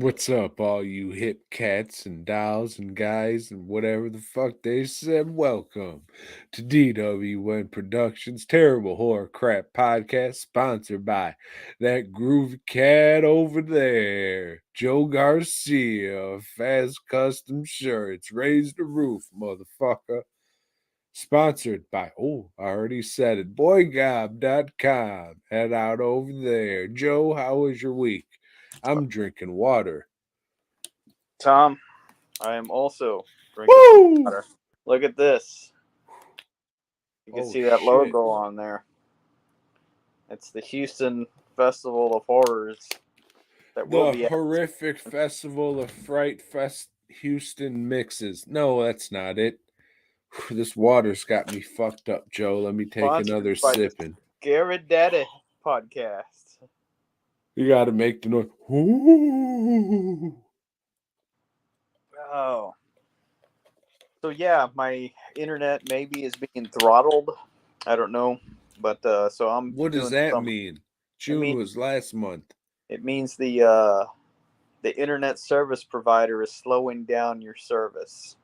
What's up, all you hip cats and dolls and guys and whatever the fuck they said? Welcome to DWN Productions Terrible Horror Crap Podcast, sponsored by that groovy cat over there, Joe Garcia of Fast Custom Shirts. Raise the roof, motherfucker. Sponsored by, I already said it, BOYGOB.com. Head out over there. Joe, how was your week? I'm drinking water. Tom, I am also drinking some Woo! water. Look at this. You can see that Shit. logo on there. It's the Houston Festival of Horrors that will The be at. horrific Festival of Fright Fest Houston mixes. No, that's not it. This water's got me fucked up, Joe. Let me take another Sponsored by the sipping. Garrett Daddy podcast. You gotta make the noise. Ooh. Oh. So yeah, my internet maybe is being throttled. I don't know. But so I'm What does doing that some. mean? It June means was last month. it means the internet service provider is slowing down your service.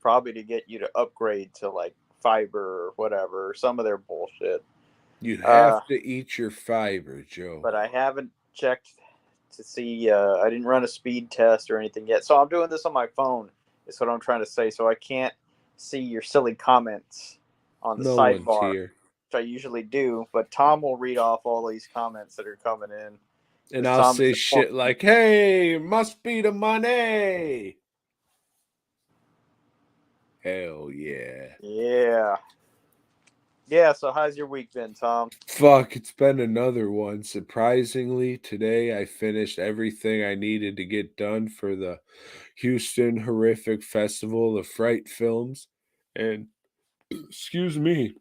Probably to get you to upgrade to like fiber or whatever, some of their bullshit. You Uh, have to eat your fiber, Joe. but I haven't checked to see. I didn't run a speed test or anything yet, so I'm doing this on my phone. Is what I'm trying to say. So I can't see your silly comments on the No one's sidebar, here. which I usually do. But Tom will read off all these comments that are coming in. And Because I'll Tom is say shit like, hey, must be the money. Hell yeah. yeah. So how's your week been, Tom? Fuck, it's been another one. Surprisingly, today I finished everything I needed to get done for the Houston Horrific Festival of Fright Films. And, excuse me,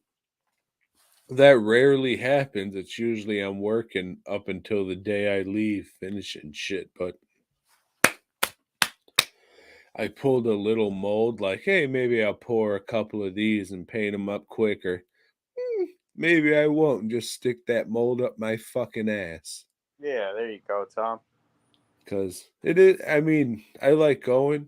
that rarely happens. It's usually I'm working up until the day I leave finishing shit. But I pulled a little mold like, hey, maybe I'll pour a couple of these and paint them up quicker. Maybe I won't and just stick that mold up my fucking ass. Yeah, there you go, Tom. Because it is, I mean, I like going.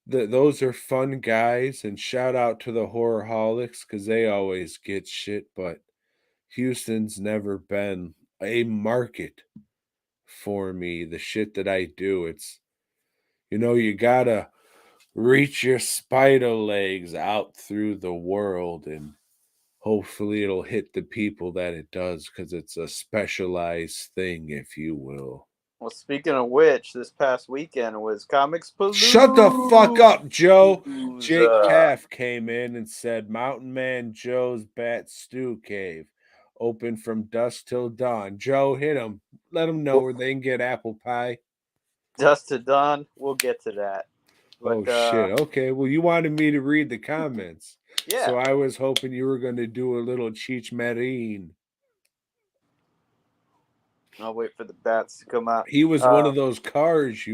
Those are fun guys, and shout out to the horrorholics because they always get shit. But Houston's never been a market for me. The shit that I do, it's, you gotta reach your spider legs out through the world, and hopefully it'll hit the people that it does because it's a specialized thing, if you will. Well, speaking of which, this past weekend was Comics Shut the fuck Palooza. up, Joe. Jake Calf came in and said Mountain Man Joe's Bat Stew Cave. Open from dusk till dawn. Joe, hit him. Let them know Well, where they can get apple pie. Dust to Dawn. We'll get to that. Oh But shit. Okay. Well, you wanted me to read the comments. yeah, So I was hoping you were going to do a little Cheech Marine. I'll wait for the bats to come out. He was one Uh, of those cars,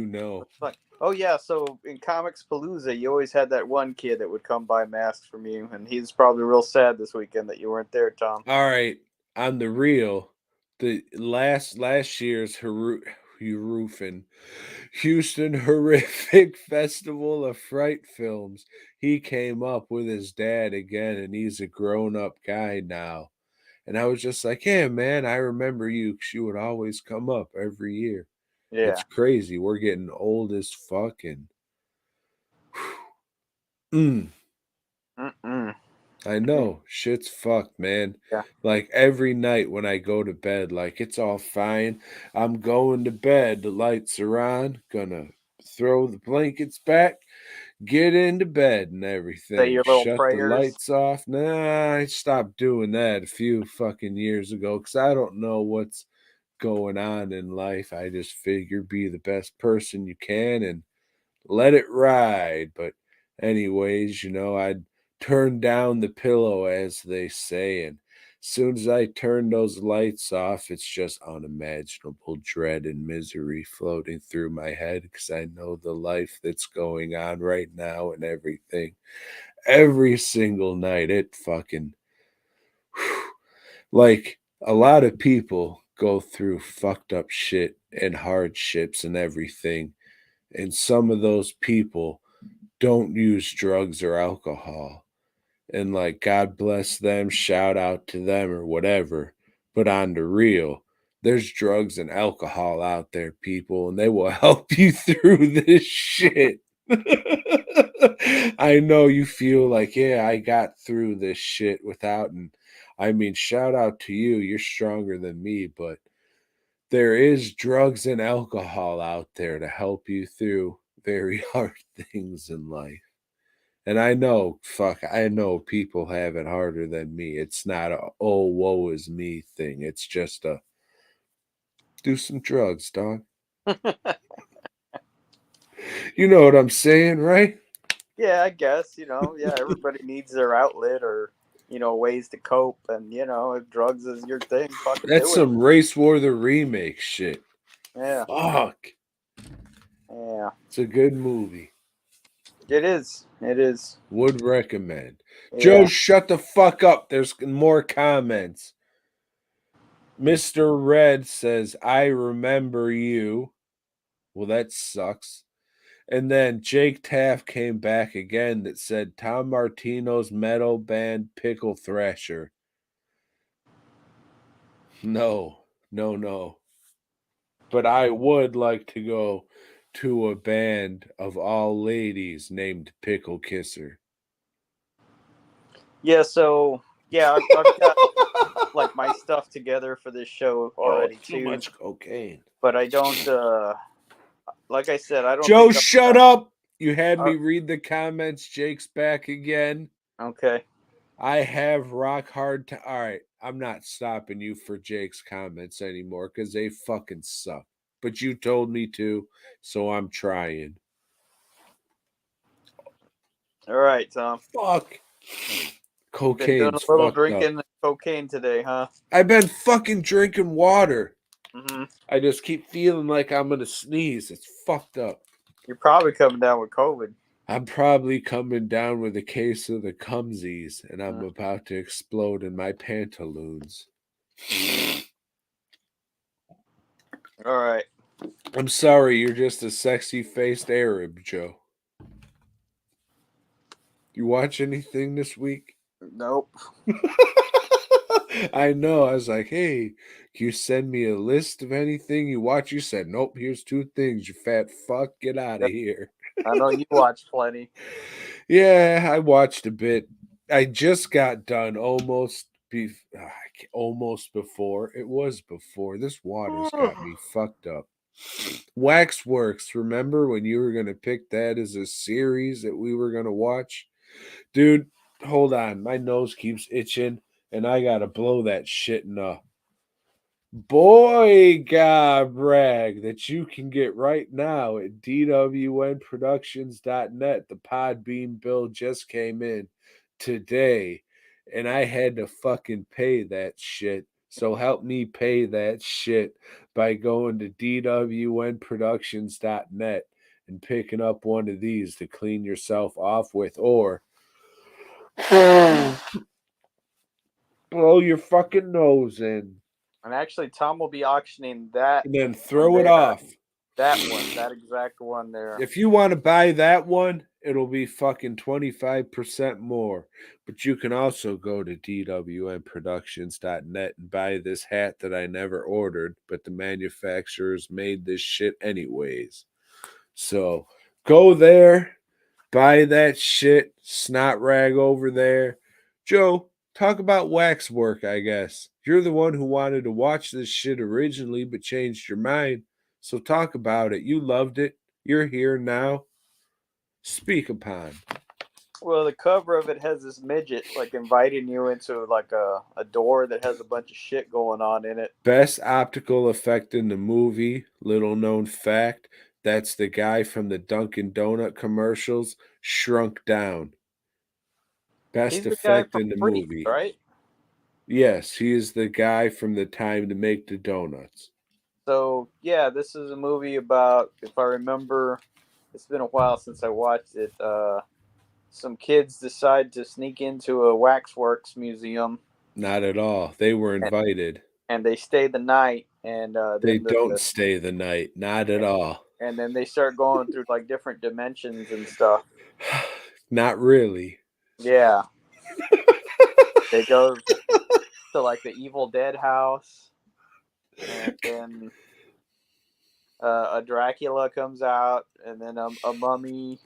oh yeah, so in Comics Palooza, you always had that one kid that would come buy masks from you, and he's probably real sad this weekend that you weren't there, Tom. All right. On the real, the last year's Roofing Houston Horrific Festival of Fright Films. He came up with his dad again, and he's a grown up guy now. And I was just like, yeah, man, I remember you because you would always come up every year. Yeah. It's crazy. We're getting old as fuck. And mm, Mm-mm. I know shit's fucked, man. Yeah. Like every night when I go to bed, like it's all fine. I'm going to bed. The lights are on. Gonna throw the blankets back, get into bed and Say everything. your little Shut the prayers. lights off. Nah, I stopped doing that a few fucking years ago because I don't know what's going on in life. I just figure be the best person you can and let it ride. But anyways, I'd turn down the pillow as they say, and soon as I turn those lights off, it's just unimaginable dread and misery floating through my head because I know the life that's going on right now and everything. Every single night, it fucking like a lot of people go through fucked up shit and hardships and everything. And some of those people don't use drugs or alcohol. And like, God bless them, shout out to them or whatever. But on the real, there's drugs and alcohol out there, people, and they will help you through this shit. I know you feel like, yeah, I got through this shit without, and I mean, shout out to you. You're stronger than me, but there is drugs and alcohol out there to help you through very hard things in life. And I know, fuck, I know people have it harder than me. It's not a, oh, woe is me thing. It's just a, do some drugs, dog. You know what I'm saying, right? Yeah, I guess, yeah, everybody needs their outlet or, ways to cope. And, if drugs is your thing, fucking That's do it. some Race War the Remake shit. Yeah. Fuck. Yeah. It's a good movie. It is. It is. Would recommend. Joe, Yeah. shut the fuck up. There's more comments. Mr. Red says, I remember you. Well, that sucks. And then Jake Taft came back again that said Tom Martino's metal band Pickle Thrasher. No, no, no. But I would like to go to a band of all ladies named Pickle Kisser. Yeah. So, yeah, I've got like my stuff together for this show Oh, already too too. much cocaine. But I don't, like I said, I don't Joe, think shut up. You had uh, me read the comments. Jake's back again. okay. I have rock hard to. All right, I'm not stopping you for Jake's comments anymore because they fucking suck. But you told me to, so I'm trying. All right, Tom. Fuck. Been doing a Cocaine's little fucked up. drinking and cocaine today, huh? I've been fucking drinking water. Mm-hmm. I just keep feeling like I'm gonna sneeze. It's fucked up. You're probably coming down with COVID. I'm probably coming down with a case of the cumsies and I'm Mm. about to explode in my pantaloons. All right. I'm sorry, you're just a sexy faced Arab, Joe. You watch anything this week? Nope. I know. I was like, hey, can you send me a list of anything you watch? You said, nope, here's two things, you fat fuck. Get out of here. I know you watch plenty. Yeah, I watched a bit. I just got done almost before. It was before. This water's got me fucked up. Waxworks, remember when you were going to pick that as a series that we were going to watch? Dude, hold on. My nose keeps itching and I got to blow that shit in a BOYGOB rag that you can get right now at dwnproductions.net. The Podbean bill just came in today and I had to fucking pay that shit. So help me pay that shit by going to dwnproductions.net and picking up one of these to clean yourself off with or blow your fucking nose in. And actually, Tom will be auctioning that And then one throw it there. off. That one, that exact one there. If you want to buy that one, it'll be fucking 25% more. But you can also go to dwnproductions.net and buy this hat that I never ordered, but the manufacturers made this shit anyways. So go there, buy that shit, snot rag over there. Joe, talk about waxwork, I guess. You're the one who wanted to watch this shit originally but changed your mind. So talk about it. You loved it. You're here now. Speak upon. Well, the cover of it has this midget like inviting you into like a door that has a bunch of shit going on in it. Best optical effect in the movie, little known fact, that's the guy from the Dunkin' Donut commercials shrunk down. Best He's the guy effect from in the Freaks, movie. right? Yes, he is the guy from the time to make the donuts. So yeah, this is a movie about, if I remember, it's been a while since I watched it. Some kids decide to sneak into a waxworks museum Not at all. They were and, invited. and they stay the night. and They then don't stay the night, not at all. and then they start going through like different dimensions and stuff. Not really. Yeah, they go to like the Evil Dead house, and then a Dracula comes out, and then a mummy,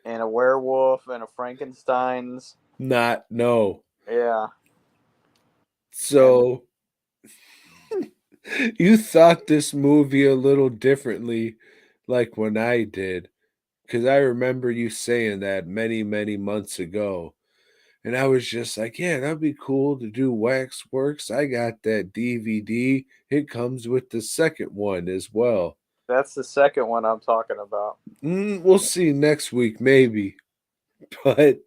and a werewolf, and a Frankenstein's. Not, no. Yeah, and So you thought this movie a little differently, like when I did, because I remember you saying that many, many months ago. And I was just like, yeah, that'd be cool to do Waxworks. I got that DVD. It comes with the second one as well. that's the second one I'm talking about. We'll see next week, maybe. But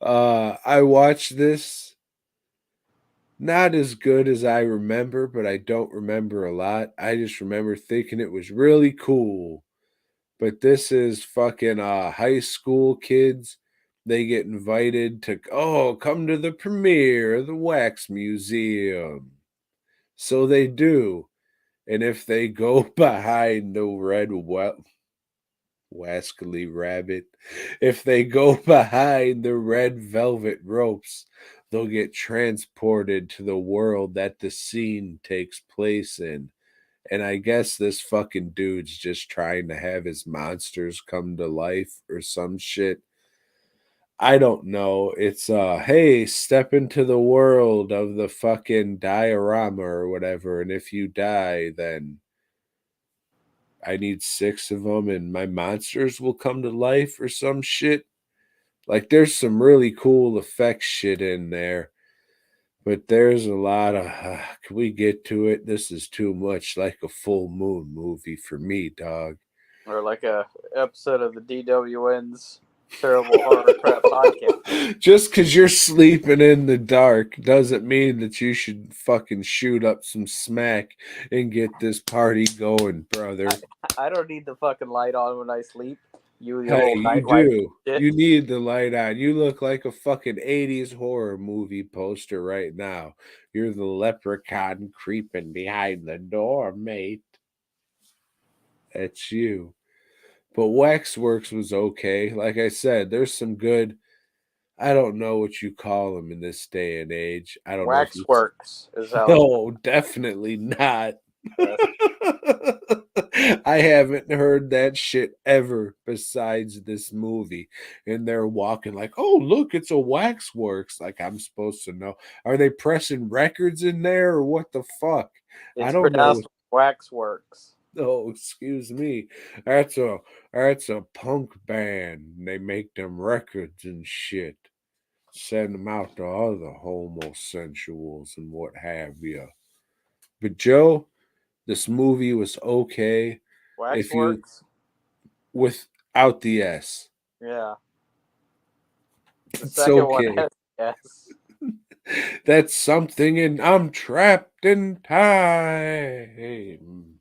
I watched this. Not as good as I remember, but I don't remember a lot. I just remember thinking it was really cool. But this is fucking high school kids. They get invited to, oh, come to the premiere of the Wax Museum. So they do. And if they go behind the red wascally rabbit, if they go behind the red velvet ropes, they'll get transported to the world that the scene takes place in. And I guess this fucking dude's just trying to have his monsters come to life or some shit. I don't know. It's hey, step into the world of the fucking diorama or whatever, and if you die, then I need 6 of them and my monsters will come to life or some shit. Like there's some really cool effects shit in there. But there's a lot of can we get to it? This is too much like a full moon movie for me, dog. Or like a episode of the DWN's Terrible Horror Crap podcast. Just because you're sleeping in the dark doesn't mean that you should fucking shoot up some smack and get this party going, brother. I don't need the fucking light on when I sleep. You Hey, little you nightlight do. shit. You need the light on. You look like a fucking 80s horror movie poster right now. You're the leprechaun creeping behind the door, mate. That's you. But Waxworks was okay. Like I said, there's some good. I don't know what you call them in this day and age. I don't know if you. Waxworks is how. No, definitely not. Yes. I haven't heard that shit ever besides this movie. And they're walking like, oh, look, it's a Waxworks. Like I'm supposed to know. Are they pressing records in there or what the fuck? I It's don't know. pronounced Waxworks. Oh, excuse me. That's a punk band. They make them records and shit. Send them out to other homosexuals and what have you. But Joe, this movie was okay if you Waxworks? without the S. Yeah. The It's second one okay. has S. That's something, and I'm trapped in time.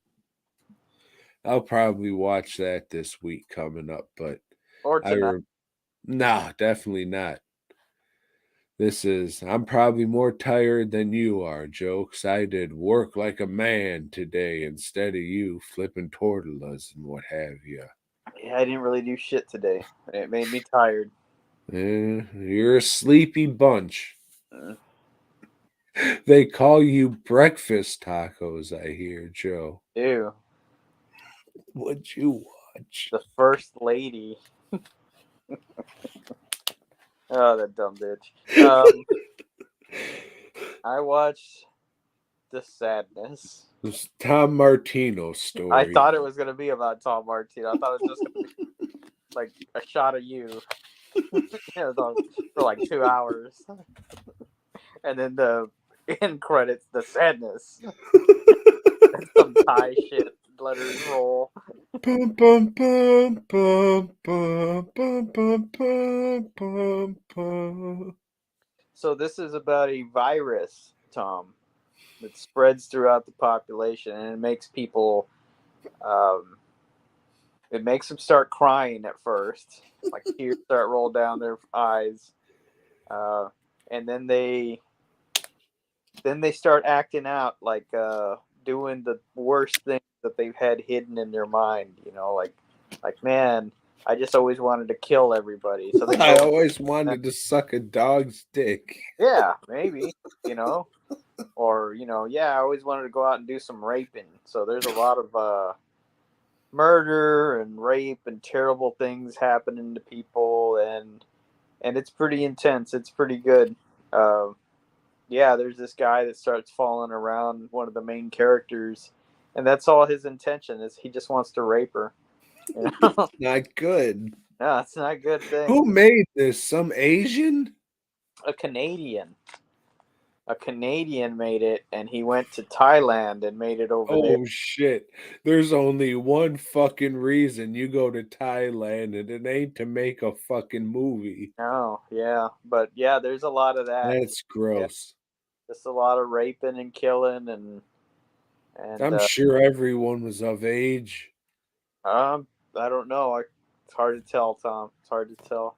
I'll probably watch that this week coming up, but Or tonight. nah, definitely not. I'm probably more tired than you are, Joe, 'cause I did work like a man today instead of you flipping tortillas and what have you. Yeah, I didn't really do shit today. It made me tired. You're a sleepy bunch. Uh, They call you breakfast tacos, I hear, Joe. Ew. What'd you watch? The First Lady. Oh, that dumb bitch. I watched The Sadness. This Tom Martino story. I thought it was going to be about Tom Martino. I thought it was just going to be like a shot of you. For like 2 hours. And then the end credits, The Sadness. That's some Thai shit. Letters roll. Bum, bum, bum, bum, bum, bum, bum, bum, bum, bum. So this is about a virus, Tom, that spreads throughout the population, and it makes people, it makes them start crying at first, like tears start roll down their eyes, and then they start acting out like doing the worst things that they've had hidden in their mind. Like man, I just always wanted to kill everybody. So they I go, always wanted to suck a dog's dick. yeah, maybe, or yeah, I always wanted to go out and do some raping. So there's a lot of murder and rape and terrible things happening to people, and it's pretty intense. It's pretty good. Uh, yeah, there's this guy that starts falling around one of the main characters, and that's all his intention is. He just wants to rape her. Not good. No, it's not a good thing. Who made this? Some Asian? A Canadian. A Canadian made it, and he went to Thailand and made it over there. Oh shit. There's only one fucking reason you go to Thailand, and it ain't to make a fucking movie. Oh, yeah, but yeah, there's a lot of that. That's Yeah, gross. just a lot of raping and killing, and I'm sure everyone was of age. I don't know. It's hard to tell, Tom. It's hard to tell.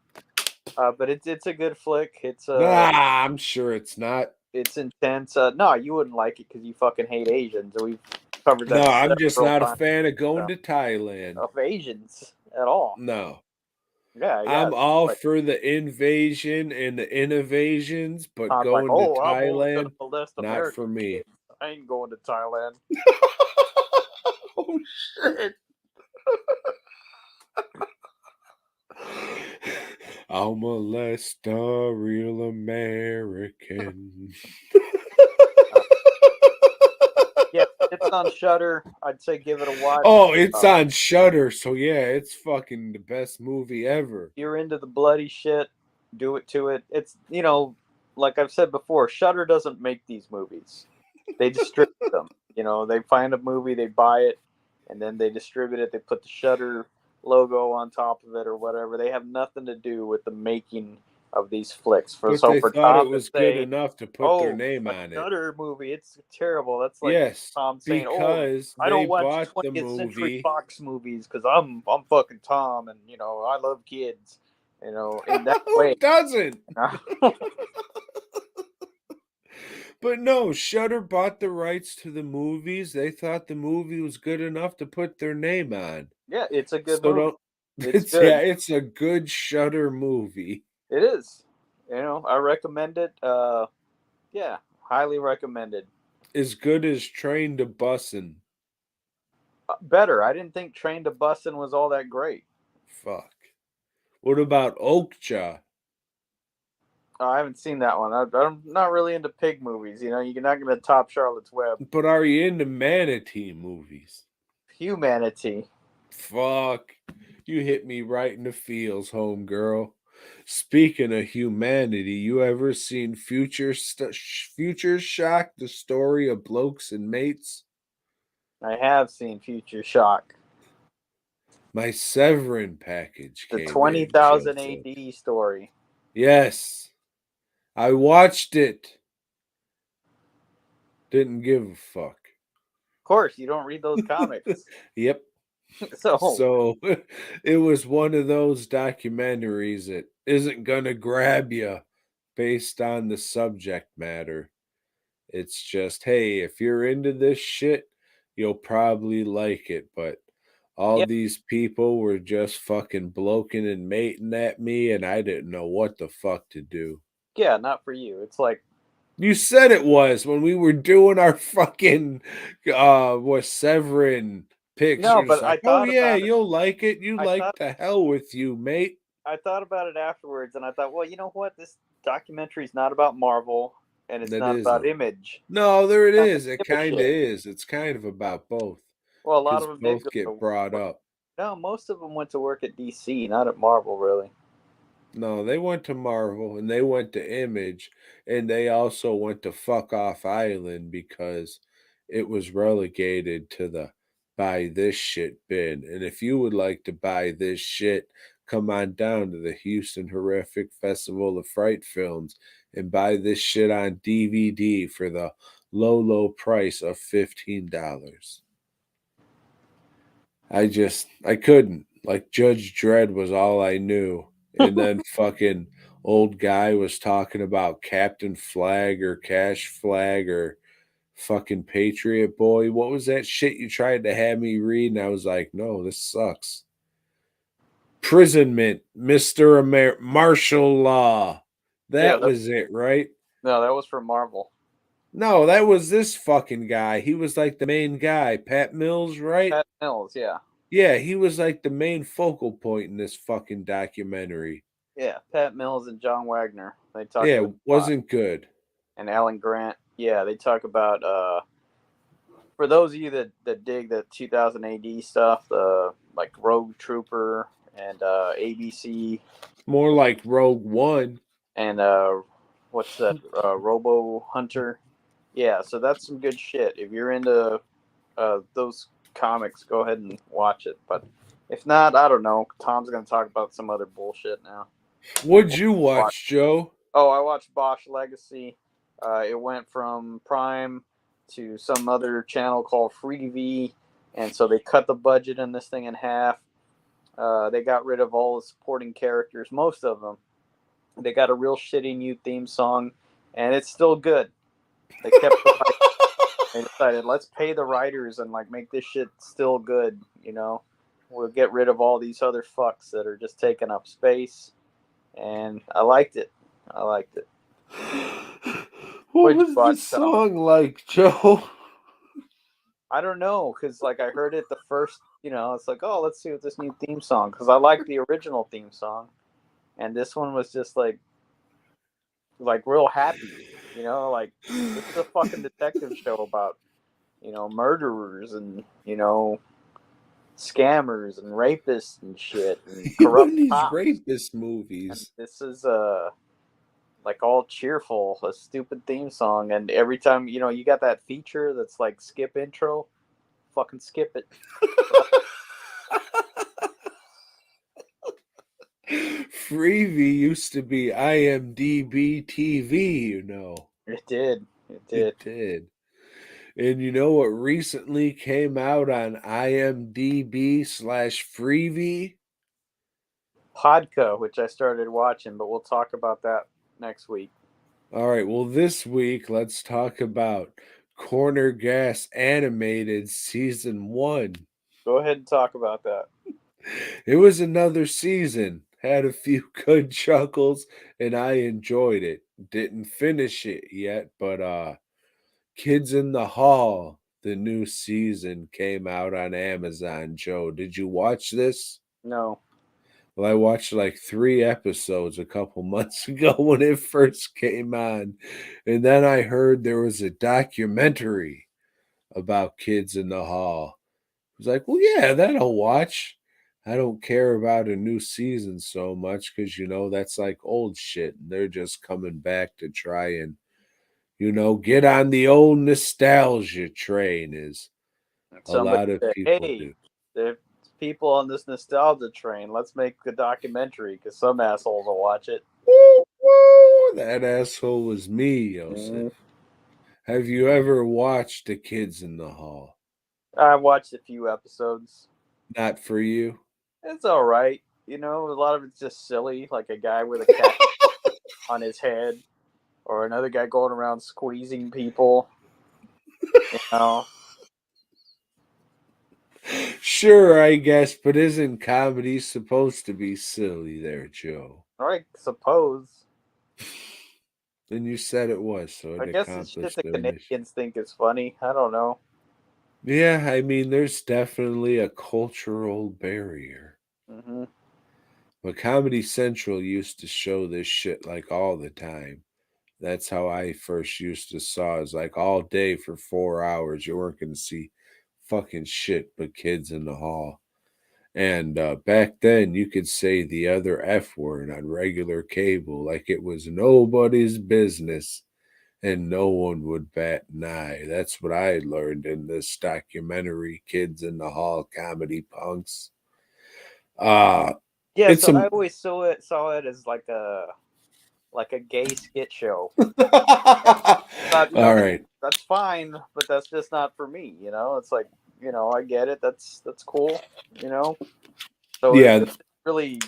But it's a good flick. Nah, I'm sure it's not. It's intense. No, you wouldn't like it because you fucking hate Asians. We've covered No, that I'm just several not a times. fan of going to Thailand. Of Asians at all. No. Yeah. I'm all Like, for the invasion and the innovations, but Tom's like, going to oh, I'm only gonna Thailand, molest not for American me. kids. I ain't going to Thailand. Oh shit. I'll molest a real American. Yeah, it's on Shutter. I'd say give it a watch. Oh, it's on Shudder, so yeah, it's fucking the best movie ever. You're into the bloody shit, do it to it. It's like I've said before, Shutter doesn't make these movies. They distribute them. They find a movie, they buy it, and then they distribute it. They put the Shutter logo on top of it or whatever. They have nothing to do with the making of these flicks. But So they for thought Tom it to was good say, enough to put their "Oh, name a on it. Shutter movie, it's terrible," that's like Yes, Tom saying, "Oh, because I they don't watch bought the 20th Century movie. Fox movies because I'm fucking Tom, and I love kids." In that Who way. doesn't? But no, Shudder bought the rights to the movies. They thought the movie was good enough to put their name on. Yeah, it's a good So movie. don't. It's good. It's a good Shudder movie. It is. I recommend it. Yeah, highly recommended. As good as Train to Bussin'. Better. I didn't think Train to Bussin' was all that great. Fuck. What about Oakja? Oh, I haven't seen that one. I'm not really into pig movies. You're not going to top Charlotte's Web. But are you into manatee movies? Humanity. Fuck. You hit me right in the feels, homegirl. Speaking of humanity, you ever seen Future Shock, the story of blokes and mates? I have seen Future Shock. My Severin package The came 20,000 in, AD story. Yes. I watched it. Didn't give a fuck. Of course, you don't read those comics. Yep. So it was one of those documentaries that isn't going to grab you based on the subject matter. It's just, hey, if you're into this shit, you'll probably like it. But all yeah, these people were just fucking bloking and mating at me, and I didn't know what the fuck to do. yeah, not for you. It's like, You said it was when we were doing our fucking what Severin no, pictures. but I Like, oh thought yeah, about it. you'll like it. You I like thought the hell with you, mate. I thought about it afterwards, and I thought, well, you know what? This documentary is not about Marvel, and it's That not about isn't. Image. No, there it I don't is. It give a kind of shit. is. It's kind of about both Well, a lot because of them did both go get to brought work. up. No, most of them went to work at DC, not at Marvel, really. No, they went to Marvel and they went to Image, and they also went to Fuck Off Island because it was relegated to the buy this shit bin. And if you would like to buy this shit, come on down to the Houston Horrific Festival of Fright Films and buy this shit on DVD for the low, low price of $15. I couldn't. Like Judge Dredd was all I knew. And then fucking old guy was talking about Captain Flag or Cash Flag or fucking Patriot Boy. What was that shit you tried to have me read? And I was like, no, this sucks. Prisonment, Mr. Martial Law. Yeah, That was it, right? no, that was for Marvel. No, that was this fucking guy. He was like the main guy. Pat Mills, right? Pat Mills, yeah. Yeah, he was like the main focal point in this fucking documentary. Yeah, Pat Mills and John Wagner. They talk Yeah, about it wasn't good. and Alan Grant. Yeah, they talk about for those of you that dig the 2000 AD stuff, the like Rogue Trooper and ABC More like Rogue One. and what's that Robo Hunter. Yeah, so that's some good shit. If you're into those comics, go ahead and watch it. But if not, I don't know. Tom's gonna talk about some other bullshit now. What'd you watch, Joe? Oh, I watched Bosch Legacy. It went from Prime to some other channel called Freevee, and so they cut the budget in this thing in half. They got rid of all the supporting characters, most of them. They got a real shitty new theme song, and it's still good. They kept the they decided let's pay the writers and like make this shit still good. You know, we'll get rid of all these other fucks that are just taking up space, and I liked it. I liked it. What What'd you was the watch, Tom? song like, Joe? I don't know, because like I heard it the first, it's like, oh, let's see what this new theme song, because I like the original theme song, and this one was just like real happy, like this is a fucking detective show about, murderers and scammers and rapists and shit and corrupt In these cops, rapist and movies. this is like all cheerful, a stupid theme song, and every time you got that feature that's like skip intro, fucking skip it. Freevee used to be IMDb TV, you know. It did. It It did. did. And you know what recently came out on IMDb/Freevee? Podco, which I started watching, but we'll talk about that next week. All right, well, this week, let's talk about Corner Gas Animated Season 1. Go ahead and talk about that. It was another season, had a few good chuckles, and I enjoyed it. Didn't finish it yet, but Kids in the Hall, the new season came out on Amazon. Joe, did you watch this? No. Well, I watched like 3 episodes a couple months ago when it first came on. And then I heard there was a documentary about Kids in the Hall. I was like, well, yeah, that I'll watch. I don't care about a new season so much because, that's like old shit. And they're just coming back to try and, get on the old nostalgia train, as a Somebody lot of said, people hey, do. there's people on this nostalgia train. Let's make a documentary because some assholes will watch it. Woo, woo, that asshole was me, Joseph. Mm. Have you ever watched The Kids in the Hall? I watched a few episodes. Not for you? It's all right. A lot of it's just silly, like a guy with a cat on his head or another guy going around squeezing people. You know, Sure, I guess, but isn't comedy supposed to be silly there, Joe? I suppose. And you said it was, so it I guess it's shit accomplished the their mission. Canadians think is funny. I don't know. Yeah, I mean, there's definitely a cultural barrier. Hmm. But Comedy Central used to show this shit like all the time. That's how I first used to saw it. Like all day for 4 hours. You weren't going to see fucking shit but Kids in the Hall. And back then, you could say the other F word on regular cable like it was nobody's business and no one would bat an eye. That's what I learned in this documentary, Kids in the Hall Comedy Punks. Yeah, It's so I a. always saw it as like a gay skit show. Thought, All right. that's fine, but that's just not for me. It's like, I get it. That's cool. So it Yeah. really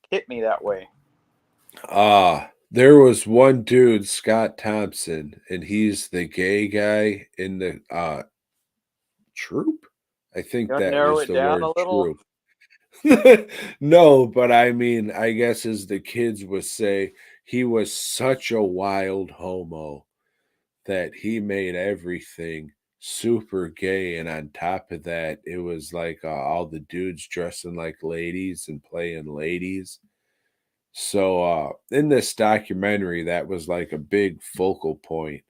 hit me that way. There was one dude, Scott Thompson, and he's the gay guy in the troop. I You think want to that narrow was it the down word a little? troop. No, but I mean, I guess as the kids would say, he was such a wild homo that he made everything super gay. And on top of that, it was like all the dudes dressing like ladies and playing ladies. So in this documentary, that was like a big focal point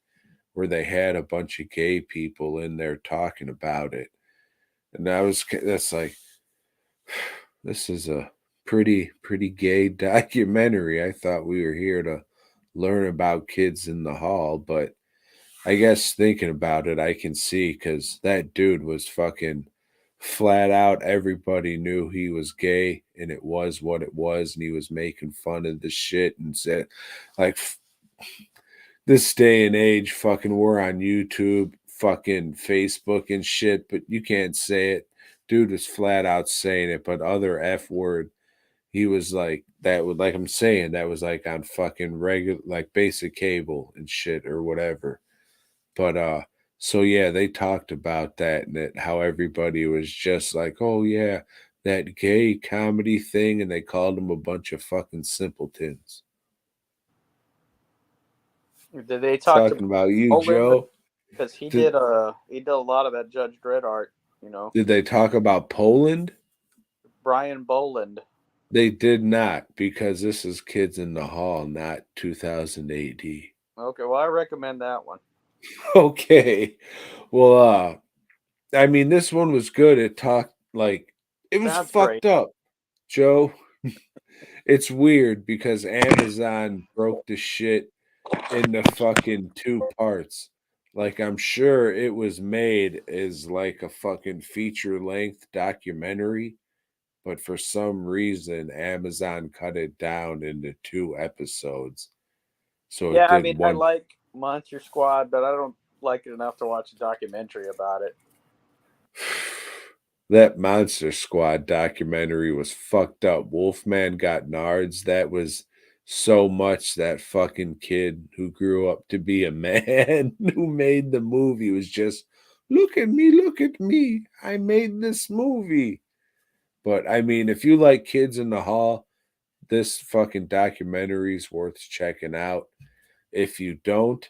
where they had a bunch of gay people in there talking about it. And that's like, this is a pretty gay documentary. I thought we were here to learn about kids in the hall, but I guess thinking about it, I can see because that dude was fucking flat out. Everybody knew he was gay, and it was what it was, and he was making fun of the shit and said, like, this day and age, fucking, we're on YouTube, fucking Facebook and shit, but you can't say it. Dude was flat out saying it, but other F word, he was like, that would, like I'm saying, that was like on fucking regular, like basic cable and shit or whatever. But so yeah, they talked about that and that how everybody was just like, oh yeah, that gay comedy thing, and they called them a bunch of fucking simpletons. Did they talk to Talking about you, Poland? Joe. Because Did he did a lot of that Judge Dredd art. You know, did they talk about Poland? Brian Boland. They did not, because this is Kids in the Hall, not 2000 AD. Okay, well I recommend that one. Okay. Well, I mean, this one was good. It talked like it was Sounds great. fucked up, Joe. It's weird because Amazon broke the shit into fucking two parts. Like, I'm sure it was made as like a fucking feature length documentary, but for some reason, Amazon cut it down into two episodes. So it Yeah, I did mean I one. like Monster Squad, but I don't like it enough to watch a documentary about it. That Monster Squad documentary was fucked up. Wolfman got nards. That was so much that fucking kid who grew up to be a man who made the movie was just, look at me, look at me. I made this movie. But I mean, if you like Kids in the Hall, this fucking documentary is worth checking out. If you don't,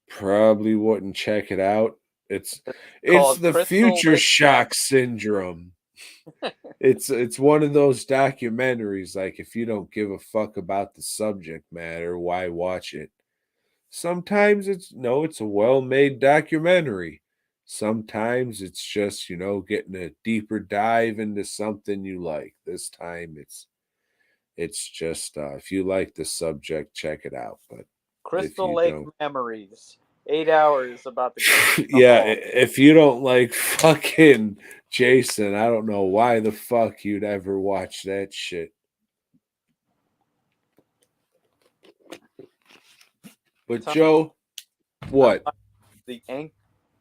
probably wouldn't check it out. It's It's it's called the Crystal future Lake Memory. shock syndrome. It's one of those documentaries, like, if you don't give a fuck about the subject matter, why watch it? Sometimes it's no, it's a well-made documentary. Sometimes it's just, getting a deeper dive into something you like. This time it's just if you like the subject, check it out. But if Crystal you Lake don't, Memories. 8 hours about the kids in the yeah, hall. if you don't like fucking Jason, I don't know why the fuck you'd ever watch that shit. But Some Joe, what? the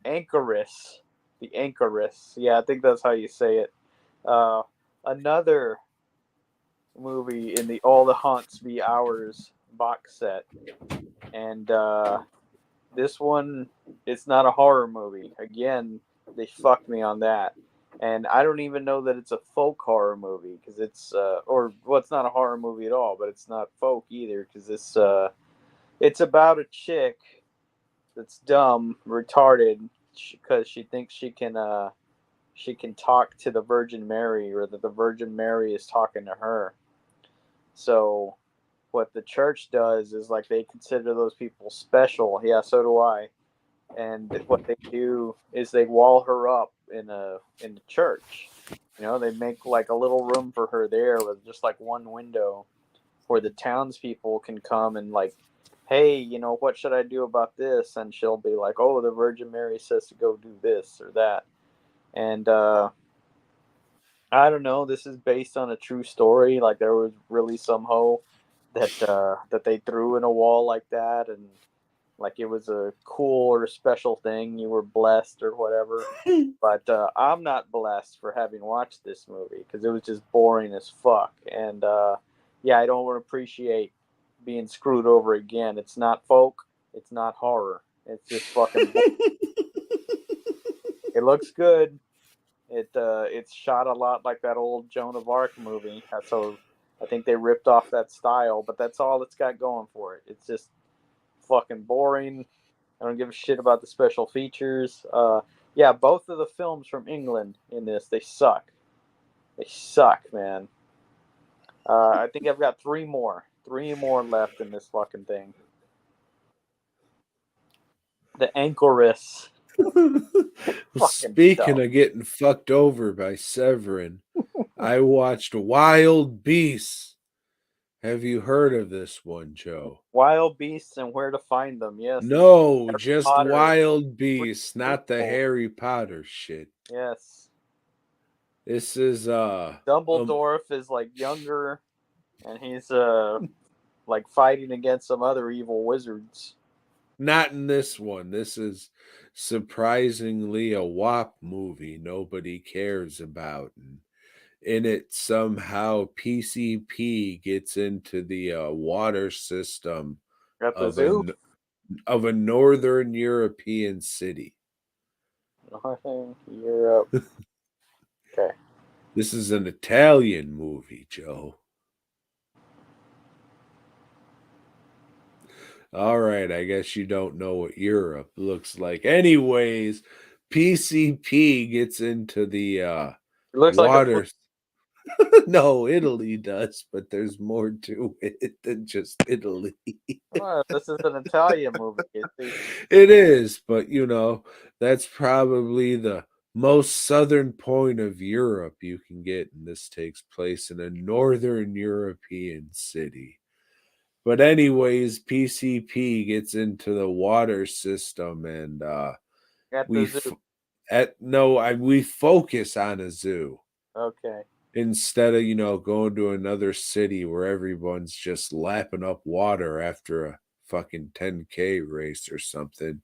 Anchoress. The Anchoress. Yeah, I think that's how you say it. Uh, Another movie in the All the Haunts Be Ours box set, and this one, it's not a horror movie. Again, they fucked me on that. And I don't even know that it's a folk horror movie because or well, it's not a horror movie at all, but it's not folk either because it's about a chick that's dumb, retarded, because she thinks she can talk to the Virgin Mary, or that the Virgin Mary is talking to her. So what the church does is like they consider those people special. Yeah, so do I. And what they do is they wall her up in the church. You know, they make like a little room for her there with just like one window where the townspeople can come and like, hey, what should I do about this? And she'll be like, oh, the Virgin Mary says to go do this or that. And I don't know. This is based on a true story. Like there was really some hoe that they threw in a wall like that, and like it was a cool or special thing. You were blessed or whatever. But I'm not blessed for having watched this movie because it was just boring as fuck. And yeah, I don't appreciate being screwed over again. It's not folk. It's not horror. It's just fucking. It looks good. It's shot a lot like that old Joan of Arc movie. So I think they ripped off that style, but that's all it's got going for it. It's just fucking boring. I don't give a shit about the special features. Yeah, both of the films from England in this, they suck. They suck, man. I think I've got three more left in this fucking thing. The Anchoress. Fucking Speaking dumb. of getting fucked over by Severin, I watched Wild Beasts. Have you heard of this one, Joe? Wild beasts and where to find them. Yes, it's No, Harry just Potter. Wild Beasts, not the Prequel. Harry Potter shit. Yes. This is Dumbledore is like younger, and he's like fighting against some other evil wizards. not in this one. This is surprisingly a WAP movie nobody cares about. And in it, somehow PCP gets into the water system At the of zoo. a northern European city. Northern Europe. Okay. This is an Italian movie, Joe. All right, I guess you don't know what Europe looks like. Anyways, PCP gets into the It looks like a. water. No, Italy does, but there's more to it than just Italy. Oh, this is an Italian movie. It is, but that's probably the most southern point of Europe you can get, and this takes place in a northern European city. But anyways, PCP gets into the water system, and At we the zoo. we focus on a zoo Okay. instead of going to another city where everyone's just lapping up water after a fucking 10K race or something.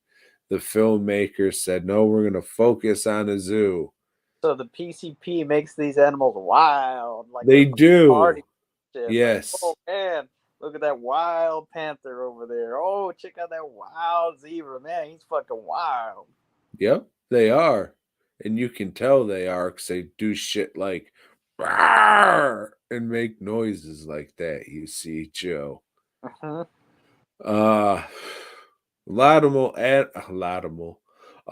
The filmmaker said, no, we're going to focus on a zoo. So the PCP makes these animals wild, like They they're do. party shit. Like, oh Yes. man, look at that wild panther over there. Oh, check out that wild zebra. Man, he's fucking wild. Yep, they are. And you can tell they are because they do shit like "Rawr!" and make noises like that, you see, Joe. Mhm. Uh a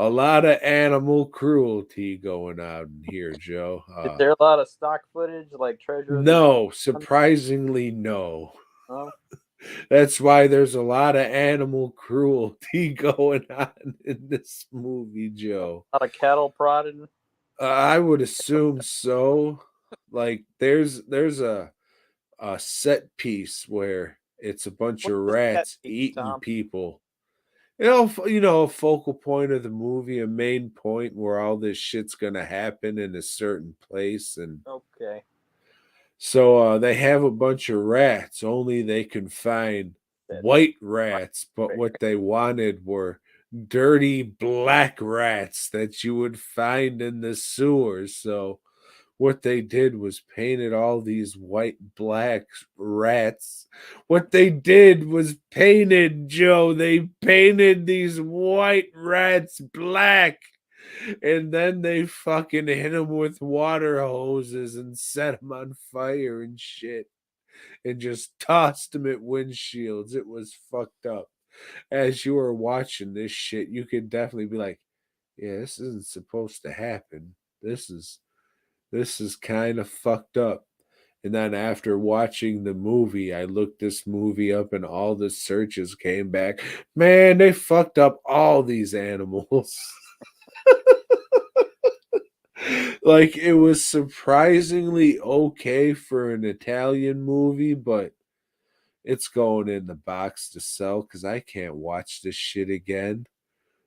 lot of animal cruelty going on here, Joe. Is there a lot of stock footage like Treasure of the No, Sun? surprisingly no. Oh, That's why there's a lot of animal cruelty going on in this movie, Joe. a lot of cattle prodding. I would assume so. Like there's a set piece where it's a bunch What's of the set rats piece, eating Tom? people. A focal point of the movie, a main point where all this shit's gonna happen in a certain place, and Okay. so they have a bunch of rats. Only they can find Set white right rats, but there. what they wanted were dirty black rats that you would find in the sewers. So what they did was painted all these white black rats. What they did was painted, Joe. They painted these white rats black. And then they fucking hit them with water hoses and set them on fire and shit. And just tossed them at windshields. It was fucked up. As you were watching this shit, you could definitely be like, yeah, this isn't supposed to happen. This is kind of fucked up. And then after watching the movie, I looked this movie up and all the searches came back. Man, they fucked up all these animals. Like it was surprisingly okay for an Italian movie, but it's going in the box to sell because I can't watch this shit again.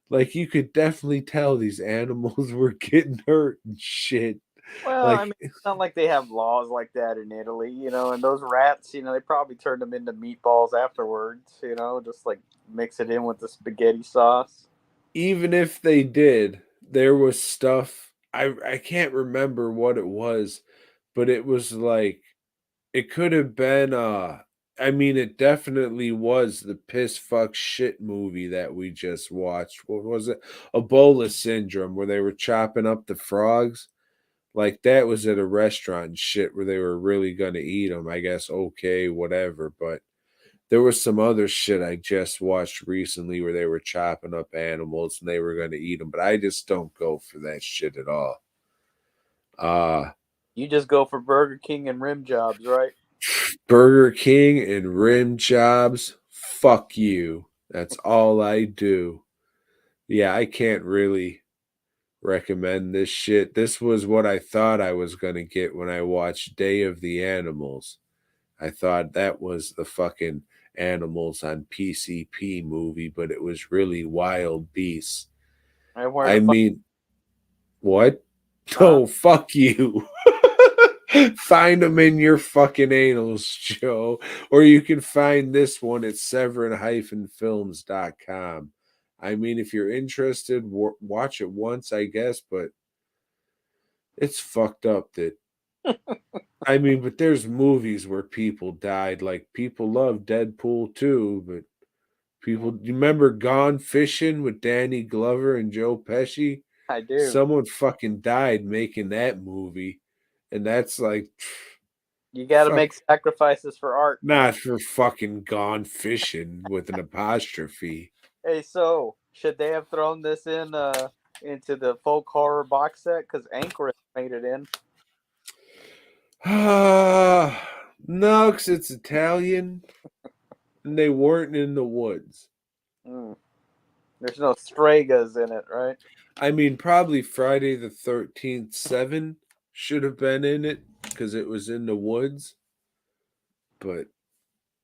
Like you could definitely tell these animals were getting hurt and shit. Well, I Like mean, it's not like they have laws like that in Italy, and those rats, they probably turned them into meatballs afterwards, just like mix it in with the spaghetti sauce. even if they did, there was stuff I can't remember what it was, but it was like it could have been I mean, it definitely was the piss fuck shit movie that we just watched. What was it? Ebola Syndrome, where they were chopping up the frogs. Like that was at a restaurant and shit where they were really gonna eat them. I guess okay, whatever. But there was some other shit I just watched recently where they were chopping up animals and they were gonna eat them. But I just don't go for that shit at all. Uh You just go for Burger King and rim jobs, right? Burger King and rim jobs. Fuck you. That's all I do. Yeah, I can't really recommend this shit. This was what I thought I was going to get when I watched Day of the Animals. I thought that was the fucking animals on PCP movie, but it was really wild beasts. And where the I fuck, mean, what? huh? Oh, fuck you. Find them in your fucking anals, Joe. Or you can find this one at severin-films.com. I mean, if you're interested, watch it once, I guess, but it's fucked up that I mean, but there's movies where people died. Like people love Deadpool too, but people you remember Gone Fishing with Danny Glover and Joe Pesci? I do. Someone fucking died making that movie. And that's like You got to fuck make sacrifices for art, man. not for fucking Gone Fishing with an apostrophe. Hey, so should they have thrown this in into the folk horror box set? Because Anchorage made it in. No, because it's Italian and they weren't in the woods. Mm. There's no Stragas in it, right? I mean, probably Friday the 13th 7 should have been in it because it was in the woods, but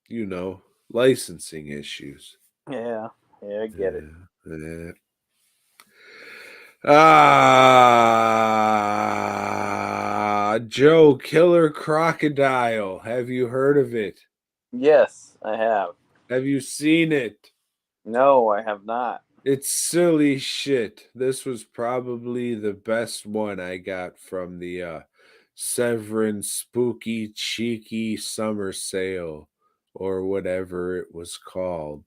you know, licensing issues. Yeah, yeah, I get it. Yeah. Ah, Joe, Killer Crocodile. Have you heard of it? Yes, I have. Have you seen it? No, I have not. It's silly shit. This was probably the best one I got from the Severin Spooky Cheeky Summer Sale or whatever it was called.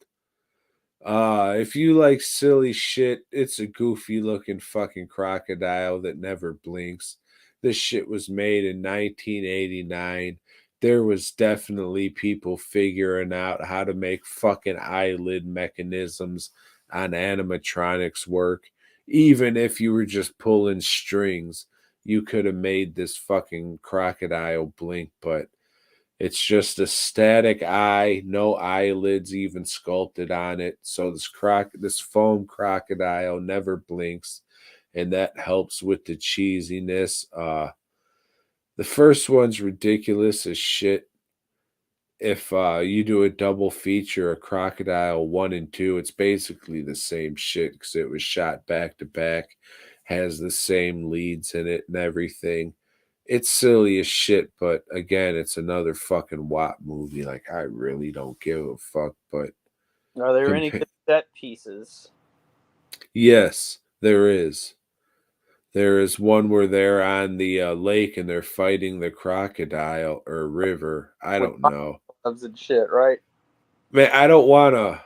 If you like silly shit, it's a goofy looking fucking crocodile that never blinks. This shit was made in 1989. There was definitely people figuring out how to make fucking eyelid mechanisms on animatronics work. Even if you were just pulling strings, you could have made this fucking crocodile blink, but it's just a static eye, no eyelids even sculpted on it. So this foam crocodile never blinks, and that helps with the cheesiness. The first one's ridiculous as shit. If you do a double feature, a crocodile 1 and 2, it's basically the same shit because it was shot back to back, has the same leads in it and everything. It's silly as shit, but again, it's another fucking WAP movie. Like I really don't give a fuck. But Are there any compa- good set pieces? yes, there is. There is one where they're on the lake and they're fighting the crocodile or river. I With don't know. gloves and shit, right? Man, I don't wanna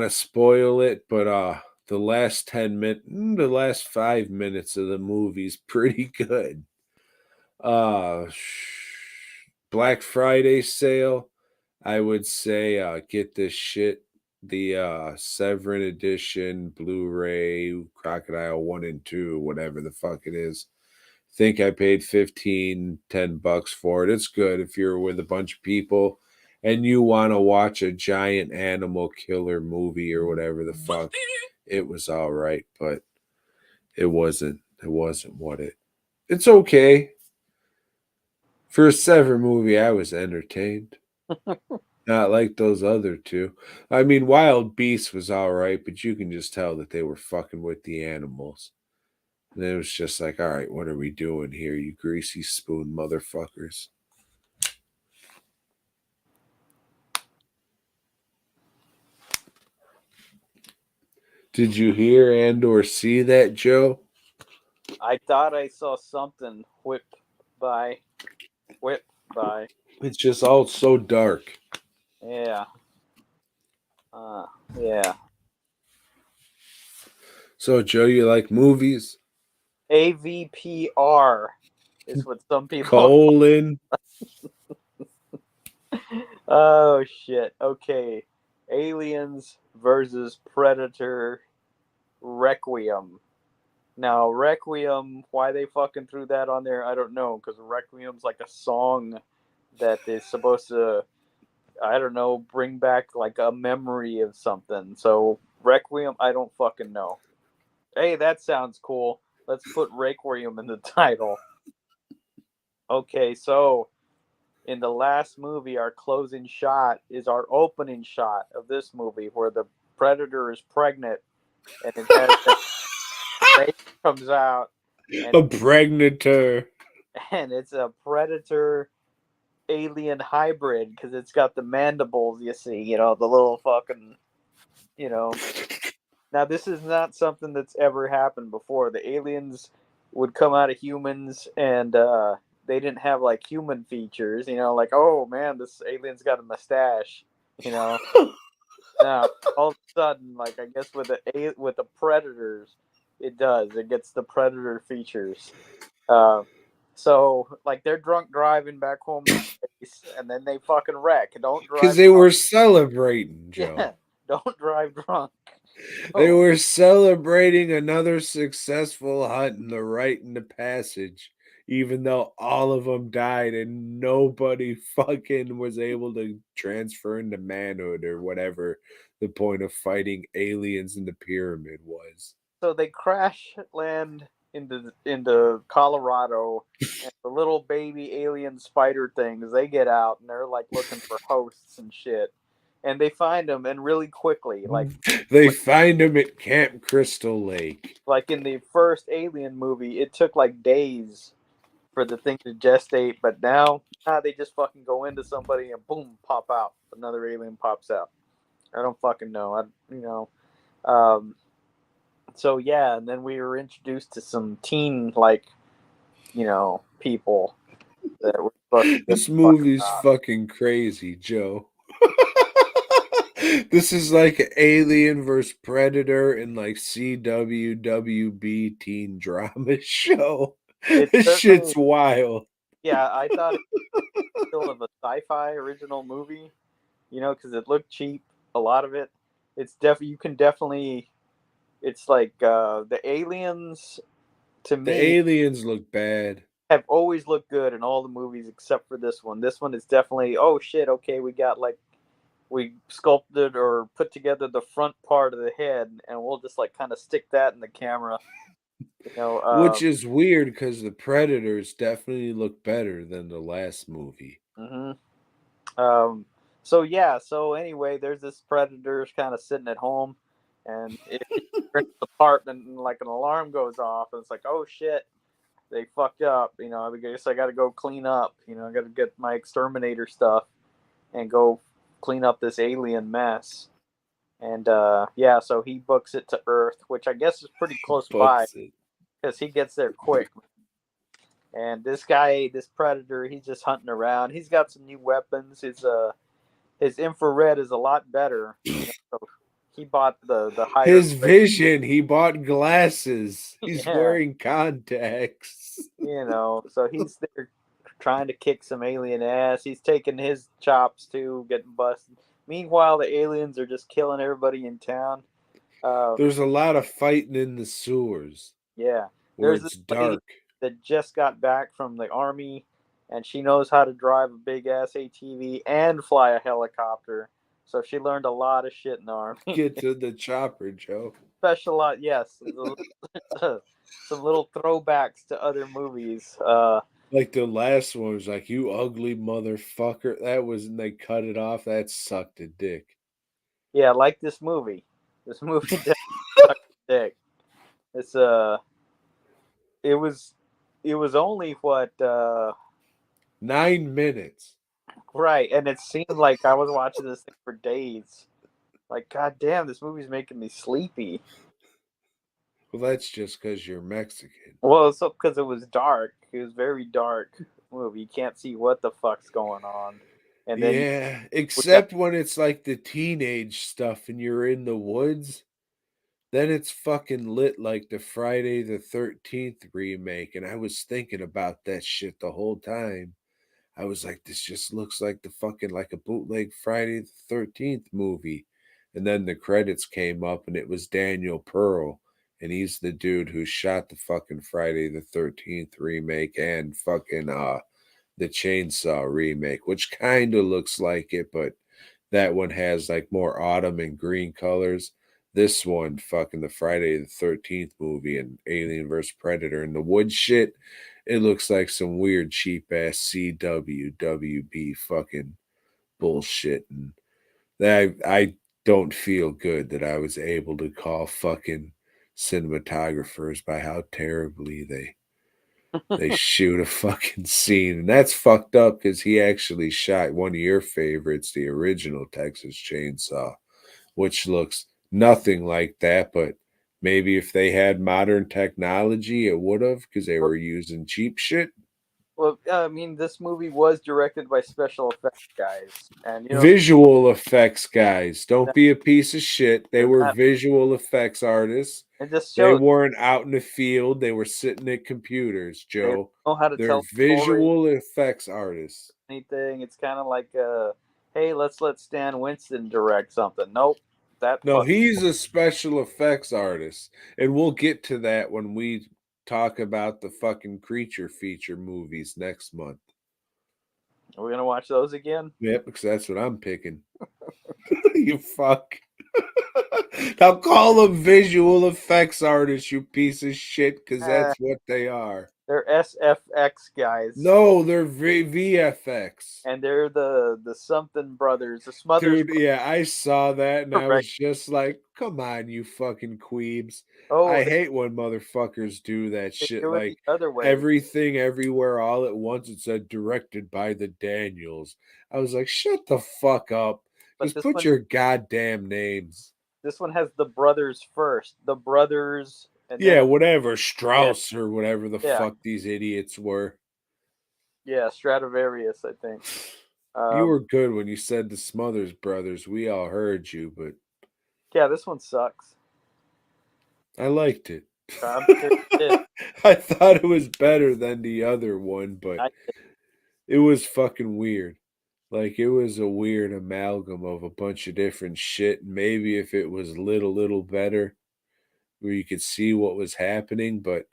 spoil it, but the last 5 minutes of the movie's pretty good. Uh Black Friday sale, I would say get this shit. The Severin edition, Blu-ray, Crocodile 1 and 2, whatever the fuck it is. Think I paid 15-10 bucks for it. It's good if you're with a bunch of people and you want to watch a giant animal killer movie or whatever the fuck. It was all right, but it wasn't what it's okay. For a Sever movie, I was entertained. Not like those other two. I mean, Wild Beast was all right, but you can just tell that they were fucking with the animals. And it was just like, all right, what are we doing here, you greasy spoon motherfuckers? Did you hear and or see that, Joe? I thought I saw something by. Whip by. It's just all so dark. Yeah. Yeah. So, Joe, you like movies? AVPR is what some people. Colon. Oh shit. Okay. Aliens versus Predator Requiem. Now, Requiem, why they fucking threw that on there, I don't know, because Requiem's like a song that is supposed to, I don't know, bring back like a memory of something. So, Requiem, I don't fucking know. Hey, that sounds cool. Let's put Requiem in the title. Okay, so in the last movie, our closing shot is our opening shot of this movie where the predator is pregnant and it has the baby comes out and A pregnantor. and it's a predator alien hybrid because it's got the mandibles, you see, the little fucking, you know. Now this is not something that's ever happened before. The aliens would come out of humans and they didn't have like human features, like, oh man, this alien's got a mustache, you know. Now all of a sudden, like, I guess with the predators, it does. It gets the predator features. Uh, so like they're drunk driving back home to space, and then they fucking wreck. Don't Because drive they drunk. were celebrating, Joe. Yeah, don't drive drunk. They So were celebrating another successful hunt and the rite in the passage, even though all of them died and nobody fucking was able to transfer into manhood or whatever the point of fighting aliens in the pyramid was. so they crash land into Colorado, and the little baby alien spider things, they get out and they're like looking for hosts and shit, and they find them, and really quickly, They like find him at Camp Crystal Lake. like in the first Alien movie, it took like days for the thing to gestate, but now they just fucking go into somebody and boom, pop out. Another alien pops out. I don't fucking know. Um, so yeah, and then we were introduced to some teen like people that we're supposed to give This a fuck movie's about. fucking crazy, Joe. This is like Alien versus Predator in like CWWB teen drama show. It's This certainly, shit's wild. yeah. I thought it was still of a sci-fi original movie, because it looked cheap. A lot of it. It's you can definitely. It's like the aliens to The me aliens look bad. have always looked good in all the movies except for this one. This one is definitely, oh shit, okay, we got like we sculpted or put together the front part of the head, and we'll just like kind of stick that in the camera. You know, Which is weird because the Predators definitely look better than the last movie. hmm um, so yeah. So anyway, there's this predator's kind of sitting at home, and if you're in the apartment and like an alarm goes off, and it's like, oh shit, they fucked up. I guess I got to go clean up. I got to get my exterminator stuff and go clean up this alien mess. And yeah, so he books it to Earth, which I guess is pretty close by Books it. because he gets there quick. And this guy, this predator, he's just hunting around. He's got some new weapons. His infrared is a lot better. So he bought the higher His grade. vision, he bought glasses. He's Yeah, wearing contacts. so he's there trying to kick some alien ass. He's taking his chops too, getting busted. Meanwhile, the aliens are just killing everybody in town. Um, There's a lot of fighting in the sewers yeah, where there's this it's lady dark. that just got back from the army, and she knows how to drive a big ass ATV and fly a helicopter. So she learned a lot of shit in the army. Get to the chopper, Joe. Special, yes, some little throwbacks to other movies. Like the last one was like, "You ugly motherfucker." That was, and they cut it off. That sucked a dick. Yeah, like this movie. This movie definitely sucked dick. It's it was it was only what 9 minutes. right, and it seemed like I was watching this thing for days. Like, god damn, this movie's making me sleepy. Well, that's just because you're Mexican. Well, it's because it was dark. It was very dark movie. You can't see what the fuck's going on. and then Yeah, we got except when it's like the teenage stuff and you're in the woods, then it's fucking lit like the Friday the 13th remake. And I was thinking about that shit the whole time. I was like, this just looks like the fucking like a bootleg Friday the 13th movie. And then the credits came up and it was Daniel Pearl. And he's the dude who shot the fucking Friday the 13th remake and fucking the Chainsaw remake, which kind of looks like it, but that one has like more autumn and green colors. This one, fucking the Friday the 13th movie and Alien vs. Predator and the wood shit, it looks like some weird cheap ass CW WB fucking bullshit. And I don't feel good that I was able to call fucking cinematographers by how terribly they shoot a fucking scene. And that's fucked up because he actually shot one of your favorites, the original Texas Chainsaw, which looks nothing like that. But maybe if they had modern technology, it would have because they well, were using cheap shit. well, I mean, this movie was directed by special effects guys, and Visual effects guys, don't that- be a piece of shit. They they're were not. visual effects artists. It just They shows weren't out in the field. They were sitting at computers, they don't Joe. know how to They're tell a story, visual effects artists. anything. It's kind of like, hey, let's let Stan Winston direct something. Nope, that No, fuck. he's a special effects artist. And we'll get to that when we talk about the fucking creature feature movies next month. Are we gonna watch those again? Yep, because that's what I'm picking. You fuck. Now call them visual effects artists, you piece of shit, because Uh, that's what they are. they're SFX guys, No, they're VFX. and they're the something brothers, the Smothers Dude, yeah, I saw that and I brothers. was just like, come on, you fucking queebs. Oh, I hate when motherfuckers do that they shit. do it the Like other way. everything everywhere all at once. It said directed by the Daniels. I was like, shut the fuck up. But Just put your goddamn names. this one has the brothers first, the brothers, and then Yeah, whatever. yeah, Strauss or whatever the yeah, fuck these idiots were. yeah, Stradivarius, I think. You Um, were good when you said the Smothers Brothers. We all heard you, but yeah, this one sucks. I liked it. I'm sure it did. I thought it was better than the other one, but I, it was fucking weird. Like it was a weird amalgam of a bunch of different shit. Maybe if it was lit a little better, where you could see what was happening, but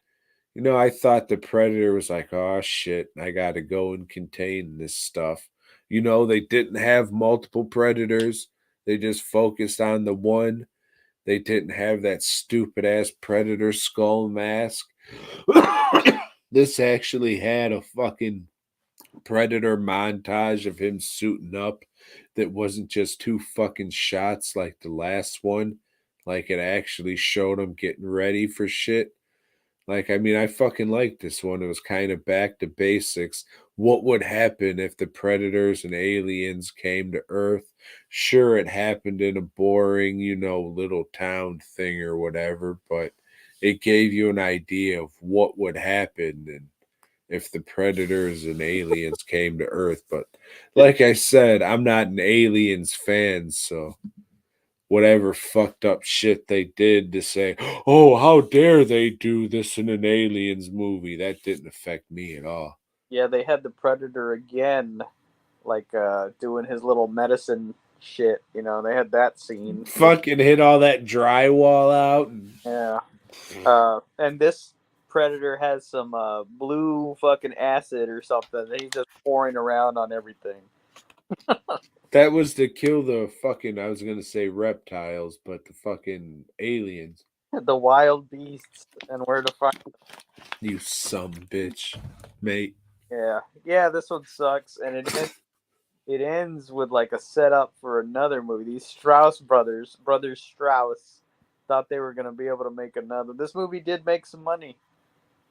I thought the Predator was like, oh shit, I gotta go and contain this stuff. They didn't have multiple Predators. They just focused on the one. They didn't have that stupid ass Predator skull mask. This actually had a fucking Predator montage of him suiting up that wasn't just two fucking shots like the last one. Like it actually showed him getting ready for shit. Like, I mean, I fucking liked this one. It was kind of back to basics. What would happen if the predators and aliens came to Earth? Sure, it happened in a boring, little town thing or whatever, but it gave you an idea of what would happen and if the predators and aliens came to Earth. But like I said, I'm not an aliens fan, so whatever fucked up shit they did to say, oh, how dare they do this in an aliens movie? That didn't affect me at all. yeah, they had the Predator again, like doing his little medicine shit. They had that scene, which Fucking hit all that drywall out. yeah. And this Predator has some blue fucking acid or something that he's just pouring around on everything. That was to kill the fucking, I was going to say reptiles, but the fucking aliens. The wild beasts and where to find. You some bitch, mate. Yeah, yeah. This one sucks, and it ends with like a setup for another movie. These Strauss brothers Strauss, thought they were gonna be able to make another. This movie did make some money,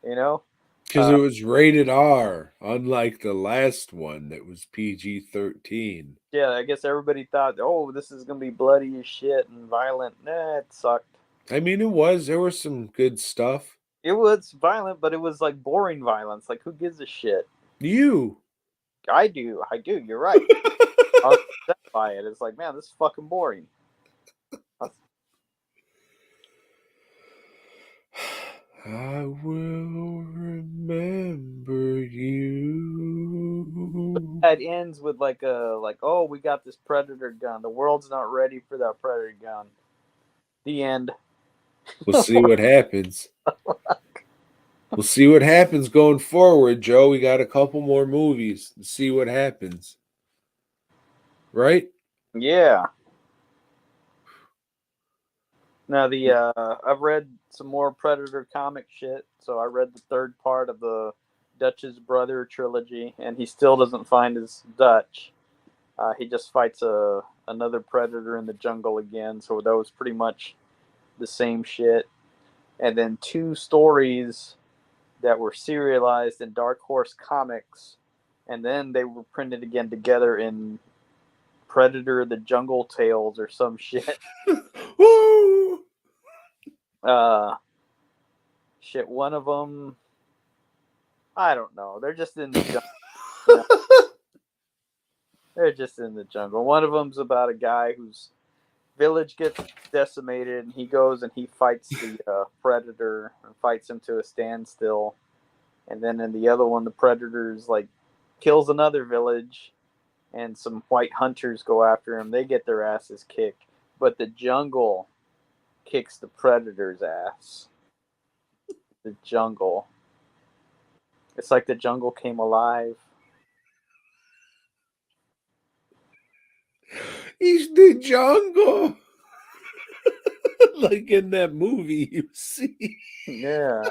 you know. Because it was rated R, unlike the last one that was PG 13. Yeah, I guess everybody thought, oh, this is gonna be bloody as shit and violent. Nah, it sucked. I mean, there was some good stuff. It was violent, but it was like boring violence. Like, who gives a shit? You. I do. You're right. was upset by it. It's like, man, this is fucking boring. I will remember you. It ends with oh, we got this predator gun. The world's not ready for that predator gun. The end. We'll see what happens. We'll see what happens going forward, Joe. We got a couple more movies to see what happens. Right? Yeah. Now I've read some more Predator comic shit. So I read the third part of the Dutch's Brother trilogy, and he still doesn't find his Dutch. He just fights another predator in the jungle again. So that was pretty much the same shit. And then two stories that were serialized in Dark Horse Comics, and then they were printed again together in Predator: The Jungle Tales or some shit. Woo! Shit. One of them, I don't know. They're just in the jungle. You know? They're just in the jungle. One of them's about a guy whose village gets decimated, and he goes and he fights the predator and fights him to a standstill. And then in the other one, the predator's like kills another village, and some white hunters go after him. They get their asses kicked, but the jungle kicks the predator's ass. The jungle. It's like the jungle came alive. He's the jungle. Like in that movie you see. Yeah.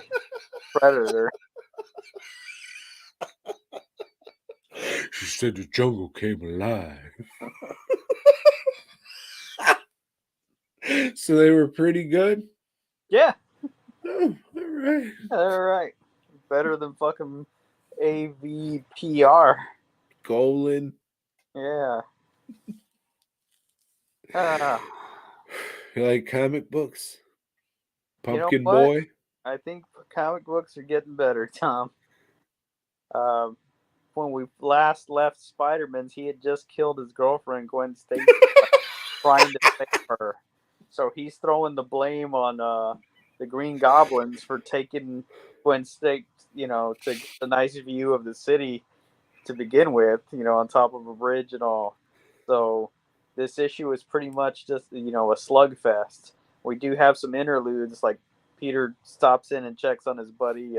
Predator. She said the jungle came alive. So they were pretty good? Yeah. Oh, all right. All right. Better than fucking AVPR. Golan. Yeah. You like comic books? You know Pumpkin what? Boy? I think comic books are getting better, Tom. When we last left Spider-Man's, he had just killed his girlfriend, Gwen Stacy, trying to save her. So he's throwing the blame on the Green Goblins for taking Gwen Stacy, to get a nice view of the city to begin with, on top of a bridge and all. So this issue is pretty much just, a slugfest. We do have some interludes, like Peter stops in and checks on his buddy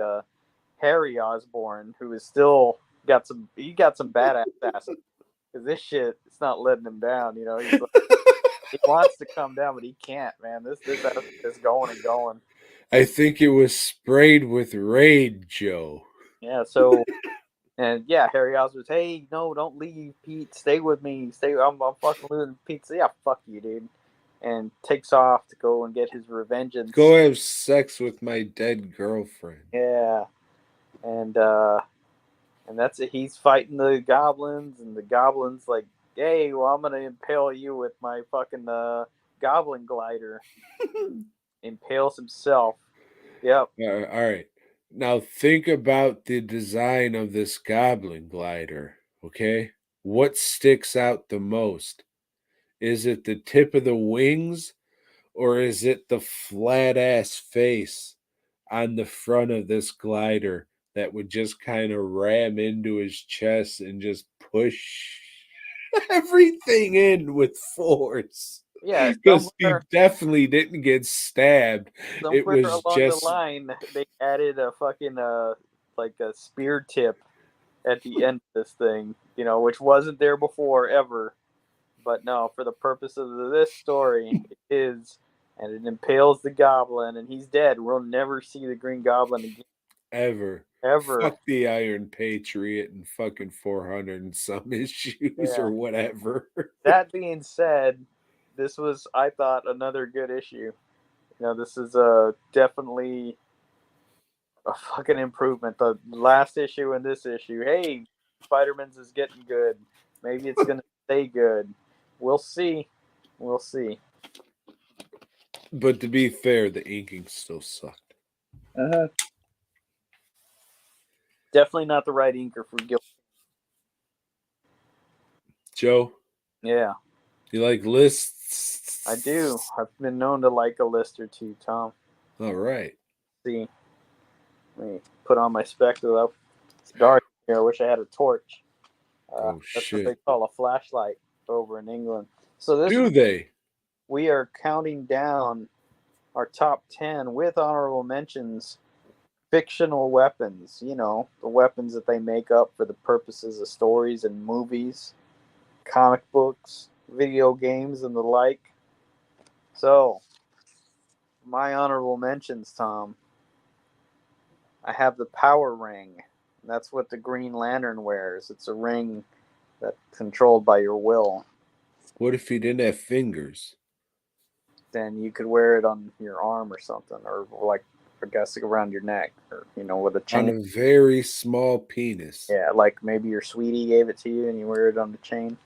Harry Osborn, who is still got some badass ass. Because this shit, it's not letting him down. He's like, he wants to come down, but he can't, man. This is going and going. I think it was sprayed with Raid, Joe. Yeah. So, and yeah, Harry Osborn's, hey, no, don't leave, Pete. Stay with me. Stay. I'm fucking losing. Pete says, yeah, fuck you, dude, and takes off to go and get his revengeance. Go have sex with my dead girlfriend. Yeah, and that's it. He's fighting the goblins, and the goblins like, hey, well, I'm gonna impale you with my fucking goblin glider. Impales himself. Yep. All right. Now think about the design of this goblin glider, okay? What sticks out the most? Is it the tip of the wings or is it the flat ass face on the front of this glider that would just kind of ram into his chest and just push everything in with force? Yeah. Because he definitely didn't get stabbed. It Somewhere was along the just line, they added a fucking like a spear tip at the end of this thing, which wasn't there before ever. But no, for the purposes of this story, it is, and it impales the goblin, and he's dead. We'll never see the Green Goblin again. ever. Ever. Fuck the Iron Patriot and fucking 400 and some issues or whatever. That being said, this was, I thought, another good issue. This is definitely a fucking improvement. The last issue and this issue, hey, Spider-Man's is getting good. Maybe it's gonna stay good. We'll see. We'll see. But to be fair, the inking still sucked. Definitely not the right inker for Gil. Joe, Yeah, You like lists? I do. I've been known to like a list or two, Tom. All right. See, let me put on my spectacles. It's dark here. I wish I had a torch. Oh That's what they shit. call a flashlight over in England. So this Do week they? we are counting down our top 10 with honorable mentions fictional weapons, the weapons that they make up for the purposes of stories and movies, comic books, video games, and the like. So, my honorable mentions, Tom, I have the power ring. That's what the Green Lantern wears. It's a ring that's controlled by your will. What if he didn't have fingers? Then you could wear it on your arm or something, or like, I guess, around your neck, or, with a On chain. a very small penis. Yeah, like maybe your sweetie gave it to you and you wear it on the chain.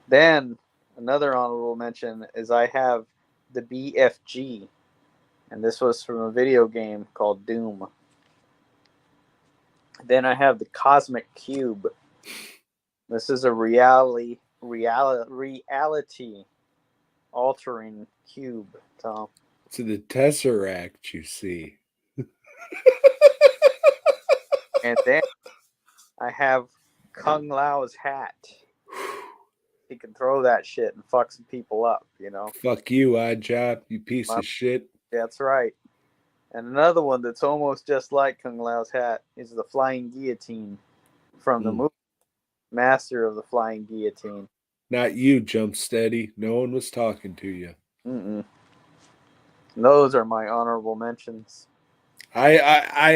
Then another honorable mention is I have the BFG, and this was from a video game called Doom. Then I have the Cosmic Cube. This is a reality altering cube, Tom. To the Tesseract, you see. And then I have Kung Lao's hat. He can throw that shit and fuck some people up. Fuck you, odd job, you piece My, of shit. that's right. And another one that's almost just like Kung Lao's hat is the flying guillotine from the movie Master of the Flying Guillotine. Not you, Jump Steady. No one was talking to you. Mm-mm. Those are my honorable mentions. I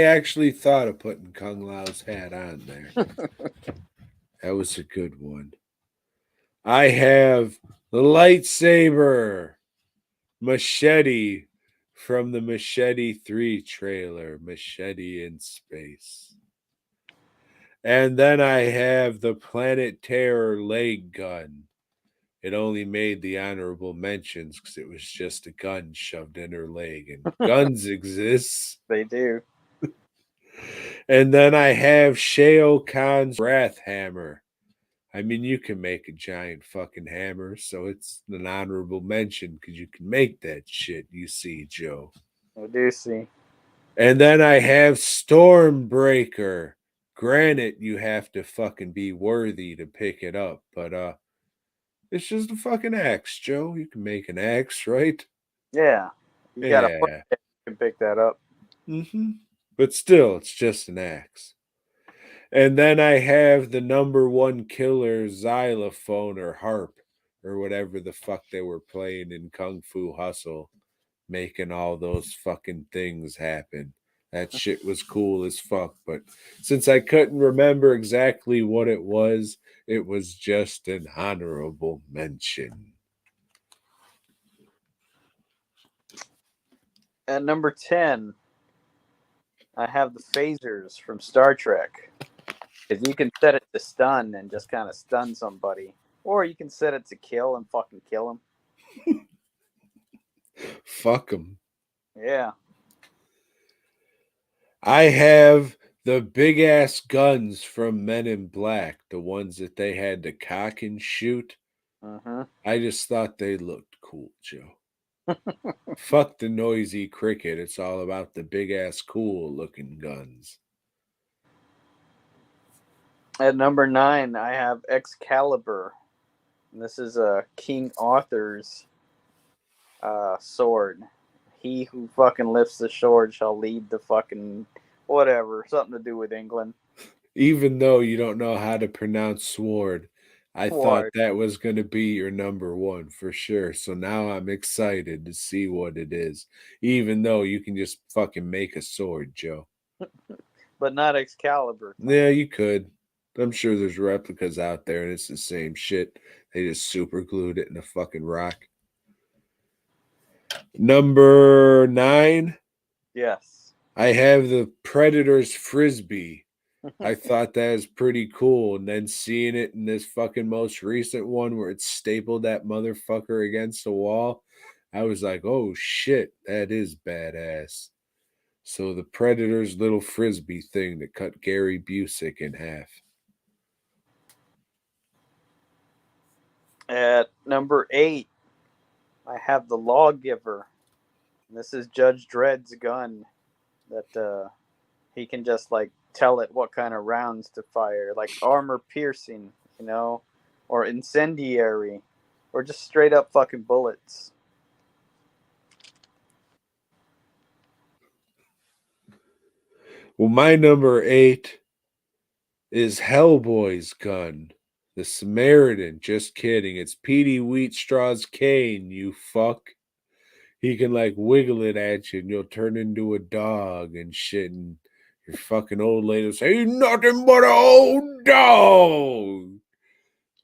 actually thought of putting Kung Lao's hat on there. That was a good one. I have the lightsaber machete from the Machete 3 trailer, Machete in Space. And then I have the Planet Terror leg gun. It only made the honorable mentions because it was just a gun shoved in her leg, and guns exist. They do. And then I have Shao Kahn's Wrath Hammer. I mean, you can make a giant fucking hammer, so it's an honorable mention because you can make that shit, you see, Joe. I do see. And then I have Stormbreaker. Granted, you have to fucking be worthy to pick it up, but it's just a fucking axe, Joe. You can make an axe, right? Yeah. You got a Yeah. you can pick that up. Mm-hmm. But still, it's just an axe. And then I have the number one killer xylophone or harp or whatever the fuck they were playing in Kung Fu Hustle, making all those fucking things happen. That shit was cool as fuck. But since I couldn't remember exactly what it was just an honorable mention. At number 10, I have the phasers from Star Trek. Because you can set it to stun and just kind of stun somebody. Or you can set it to kill and fucking kill them. Fuck them. Yeah. I have the big ass guns from Men in Black, the ones that they had to cock and shoot. Mm-hmm. I just thought they looked cool, Joe. Fuck the noisy cricket. It's all about the big ass cool looking guns. At number 9, I have Excalibur. And this is a King Arthur's sword. He who fucking lifts the sword shall lead the fucking whatever. Something to do with England. Even though you don't know how to pronounce sword, I thought Sword. that was going to be your number one for sure. So now I'm excited to see what it is. Even though you can just fucking make a sword, Joe. But not Excalibur. Tom. Yeah, you could. I'm sure there's replicas out there and it's the same shit. They just super glued it in a fucking rock. Number 9, Yes. I have the Predator's Frisbee. I thought that was pretty cool. And then seeing it in this fucking most recent one where it stapled that motherfucker against the wall, I was like, oh shit, that is badass. So the Predator's little Frisbee thing that cut Gary Busey in half. At number 8, I have the Lawgiver. And this is Judge Dredd's gun that he can just like tell it what kind of rounds to fire, like armor piercing, or incendiary, or just straight up fucking bullets. Well, my number 8 is Hellboy's gun. The Samaritan. Just kidding. It's Petey Wheatstraw's cane, you fuck. He can like wiggle it at you and you'll turn into a dog and shit. And your fucking old lady will say, "He's nothing but an old dog."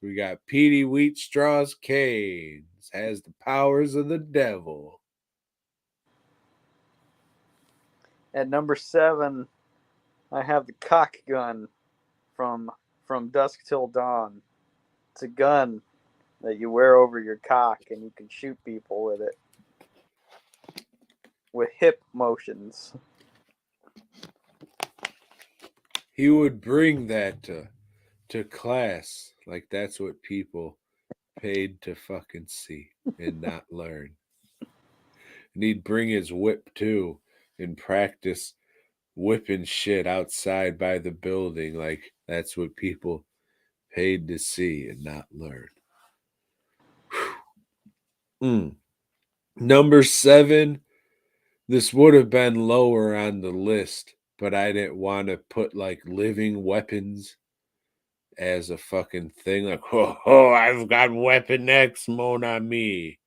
We got Petey Wheatstraw's cane. Has the powers of the devil. At number 7, I have the cock gun from Dusk Till Dawn. It's a gun that you wear over your cock and you can shoot people with it with hip motions. He would bring that to class. Like that's what people paid to fucking see and not learn. And he'd bring his whip too and practice whipping shit outside by the building. Like that's what people paid to see and not learn. Number 7, this would have been lower on the list, but I didn't want to put like living weapons as a fucking thing. Like, oh, I've got Weapon X, mon ami.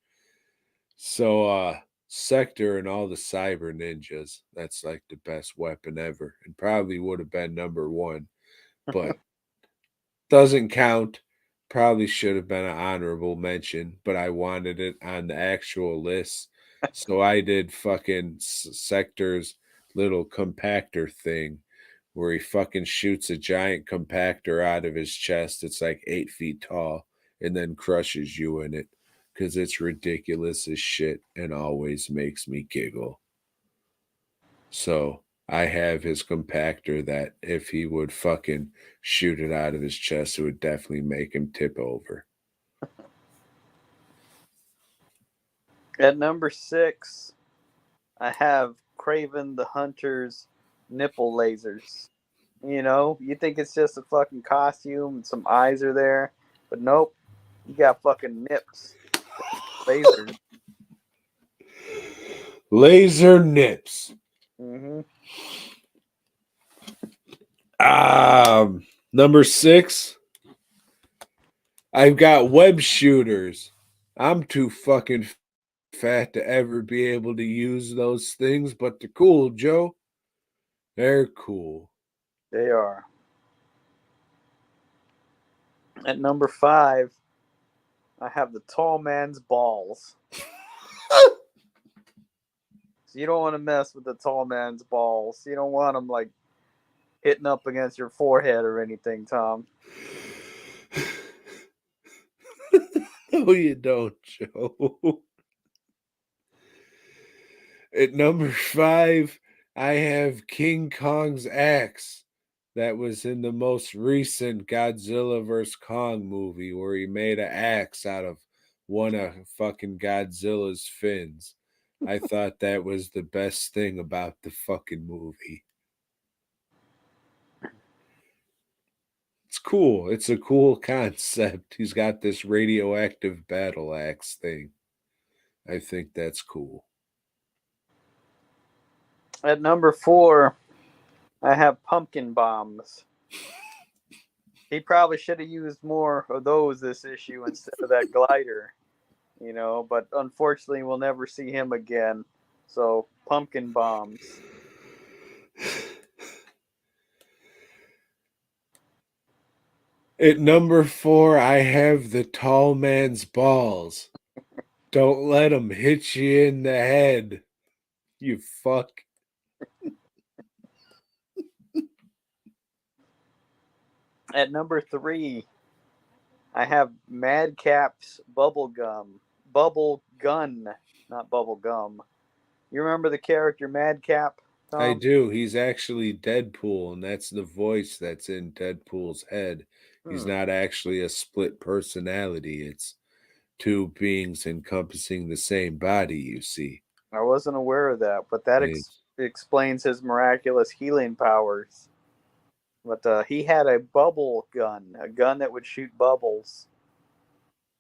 So, Sector and all the cyber ninjas, that's like the best weapon ever, and probably would have been number 1, but doesn't count. Probably should have been an honorable mention, but I wanted it on the actual list. So I did fucking Sector's little compactor thing where he fucking shoots a giant compactor out of his chest. It's like 8 feet tall and then crushes you in it because it's ridiculous as shit and always makes me giggle. So I have his compactor that if he would fucking shoot it out of his chest, it would definitely make him tip over. At number 6, I have Craven the Hunter's nipple lasers. You think it's just a fucking costume and some eyes are there, but nope, you got fucking nips, lasers. Laser nips. Mm-hmm. Number 6, I've got web shooters. I'm too fucking fat to ever be able to use those things, but they're cool, Joe. They're cool. They are. At number 5, I have the tall man's balls. So you don't want to mess with the tall man's balls. You don't want them like hitting up against your forehead or anything, Tom. No, you don't, Joe. At number 5, I have King Kong's axe. That was in the most recent Godzilla vs. Kong movie where he made an axe out of one of fucking Godzilla's fins. I thought that was the best thing about the fucking movie. It's cool. It's a cool concept. He's got this radioactive battle axe thing. I think that's cool. At number 4, I have pumpkin bombs. He probably should have used more of those this issue instead of that glider, but unfortunately we'll never see him again. So, pumpkin bombs. At number 4, I have the tall man's balls. Don't let him hit you in the head, you fuck. At number 3, I have Madcap's bubble gun, not bubble gum. You remember the character Madcap, I Tom? do. He's actually Deadpool, and that's the voice that's in Deadpool's head. He's Hmm. not actually a split personality. It's two beings encompassing the same body, you see. I wasn't aware of that, but that It's, explains his miraculous healing powers. But he had a bubble gun, a gun that would shoot bubbles.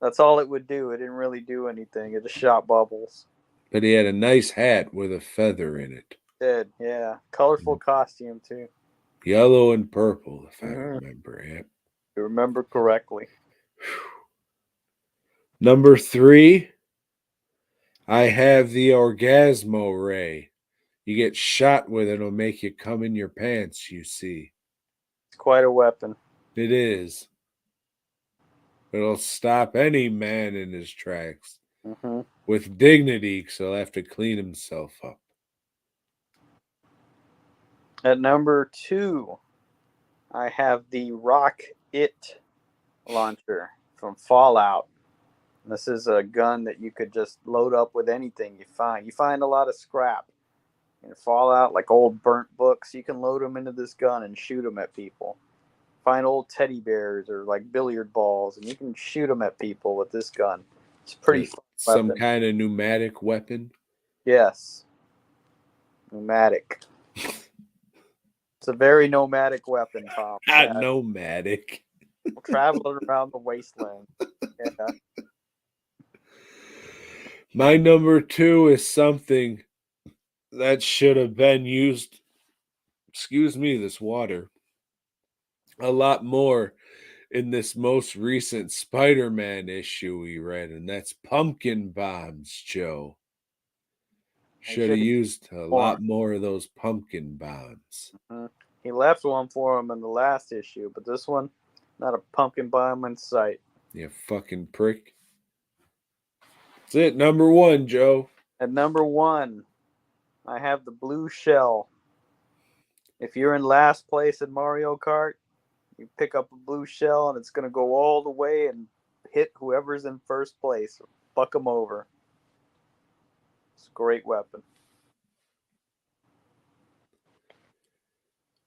That's all it would do. It didn't really do anything. It just shot bubbles. but he had a nice hat with a feather in it. Did, yeah. Colorful costume, too. Yellow and purple, if I Mm-hmm. remember. Yep. You remember correctly. Number 3, I have the Orgasmo Ray. You get shot with it, it'll make you come in your pants, you see. It's quite a weapon. It is. It'll stop any man in his tracks Mm-hmm. with dignity, because he'll have to clean himself up. At number 2, I have the Rock It launcher from Fallout. This is a gun that you could just load up with anything you find. You find a lot of scrap in Fallout, like old burnt books. You can load them into this gun and shoot them at people. Find old teddy bears or like billiard balls, and you can shoot them at people with this gun. It's pretty fun Some weapon. kind of pneumatic weapon. Yes. Pneumatic. It's a very nomadic weapon, Tom. Not nomadic. Traveling around the wasteland. Yeah. My number 2 is something that should have been used, excuse me, this water, a lot more in this most recent Spider-Man issue we read, and that's pumpkin bombs, Joe. Should have used a lot more of those pumpkin bombs. Mm-hmm. He left one for him in the last issue, but this one, not a pumpkin bomb in sight. You fucking prick. That's it. Number 1, Joe. At number 1, I have the blue shell. If you're in last place in Mario Kart, you pick up a blue shell and it's going to go all the way and hit whoever's in first place. Fuck them over. It's a great weapon.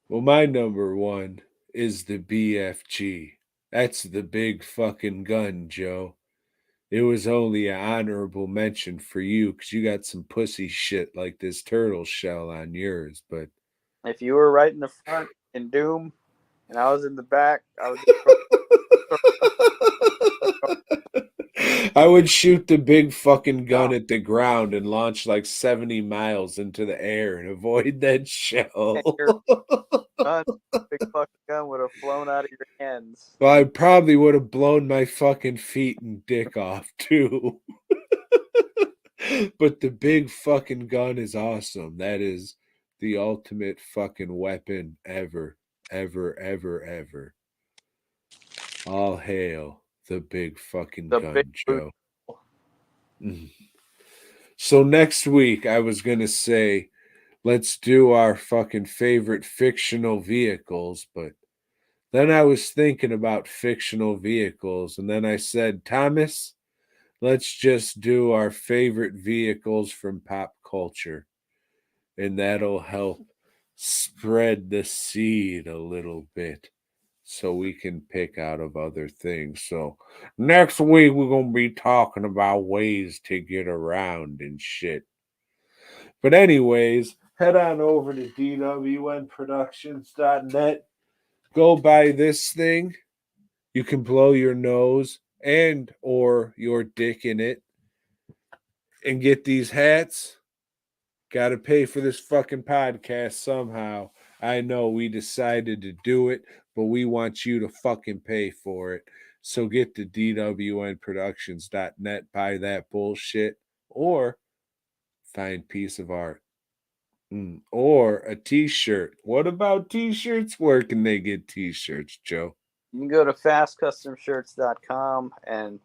Well, my number 1 is the BFG. That's the big fucking gun, Joe. It was only an honorable mention for you because you got some pussy shit like this turtle shell on yours, but if you were right in the front in Doom and I was in the back, I would I would shoot the big fucking gun at the ground and launch like 70 miles into the air and avoid that shell. Big fucking gun would have flown out of your hands. Well, I probably would have blown my fucking feet and dick off too. But the big fucking gun is awesome. That is the ultimate fucking weapon ever, ever, ever, ever. All hail the big fucking gun, Joe. So next week, I was going to say, let's do our fucking favorite fictional vehicles, but then I was thinking about fictional vehicles, and then I said, Thomas, let's just do our favorite vehicles from pop culture, and that'll help spread the seed a little bit so we can pick out of other things. So next week, we're going to be talking about ways to get around and shit. But anyways, head on over to dwnproductions.net. Go buy this thing. You can blow your nose and or your dick in it and get these hats. Got to pay for this fucking podcast somehow. I know we decided to do it, but we want you to fucking pay for it. So get to dwnproductions.net, buy that bullshit, or find piece of art. Or a t-shirt. What about t-shirts? Where can they get t-shirts, Joe? You can go to fastcustomshirts.com and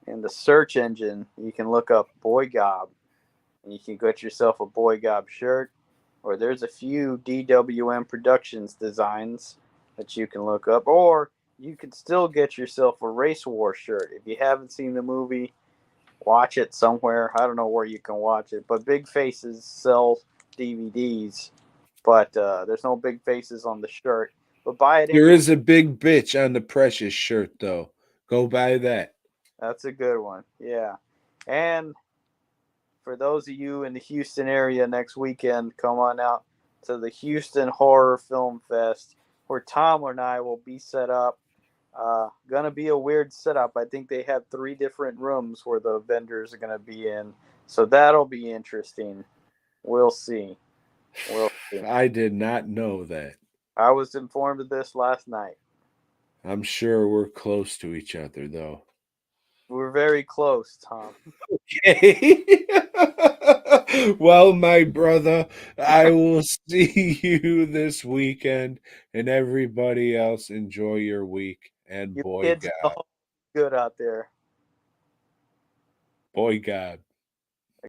in the search engine, you can look up BOYGOB and you can get yourself a BOYGOB shirt. Or there's a few DWM Productions designs that you can look up. Or you can still get yourself a Race War shirt. If you haven't seen the movie, watch it somewhere. I don't know where you can watch it, but Big Faces sells DVDs, but there's no Big Faces on the shirt. But buy it. There is a big bitch on the Precious shirt, though. Go buy that. That's a good one. Yeah. And for those of you in the Houston area next weekend, come on out to the Houston Horror Film Fest, where Tom and I will be set up. Gonna be a weird setup. I think they have 3 different rooms where the vendors are gonna be in, so that'll be interesting. We'll see. We'll see. I did not know that. I was informed of this last night. I'm sure we're close to each other, though. We're very close, Tom. Okay. Well, my brother, I will see you this weekend, and everybody else enjoy your week. And You kids in the home, good out there. boy, God.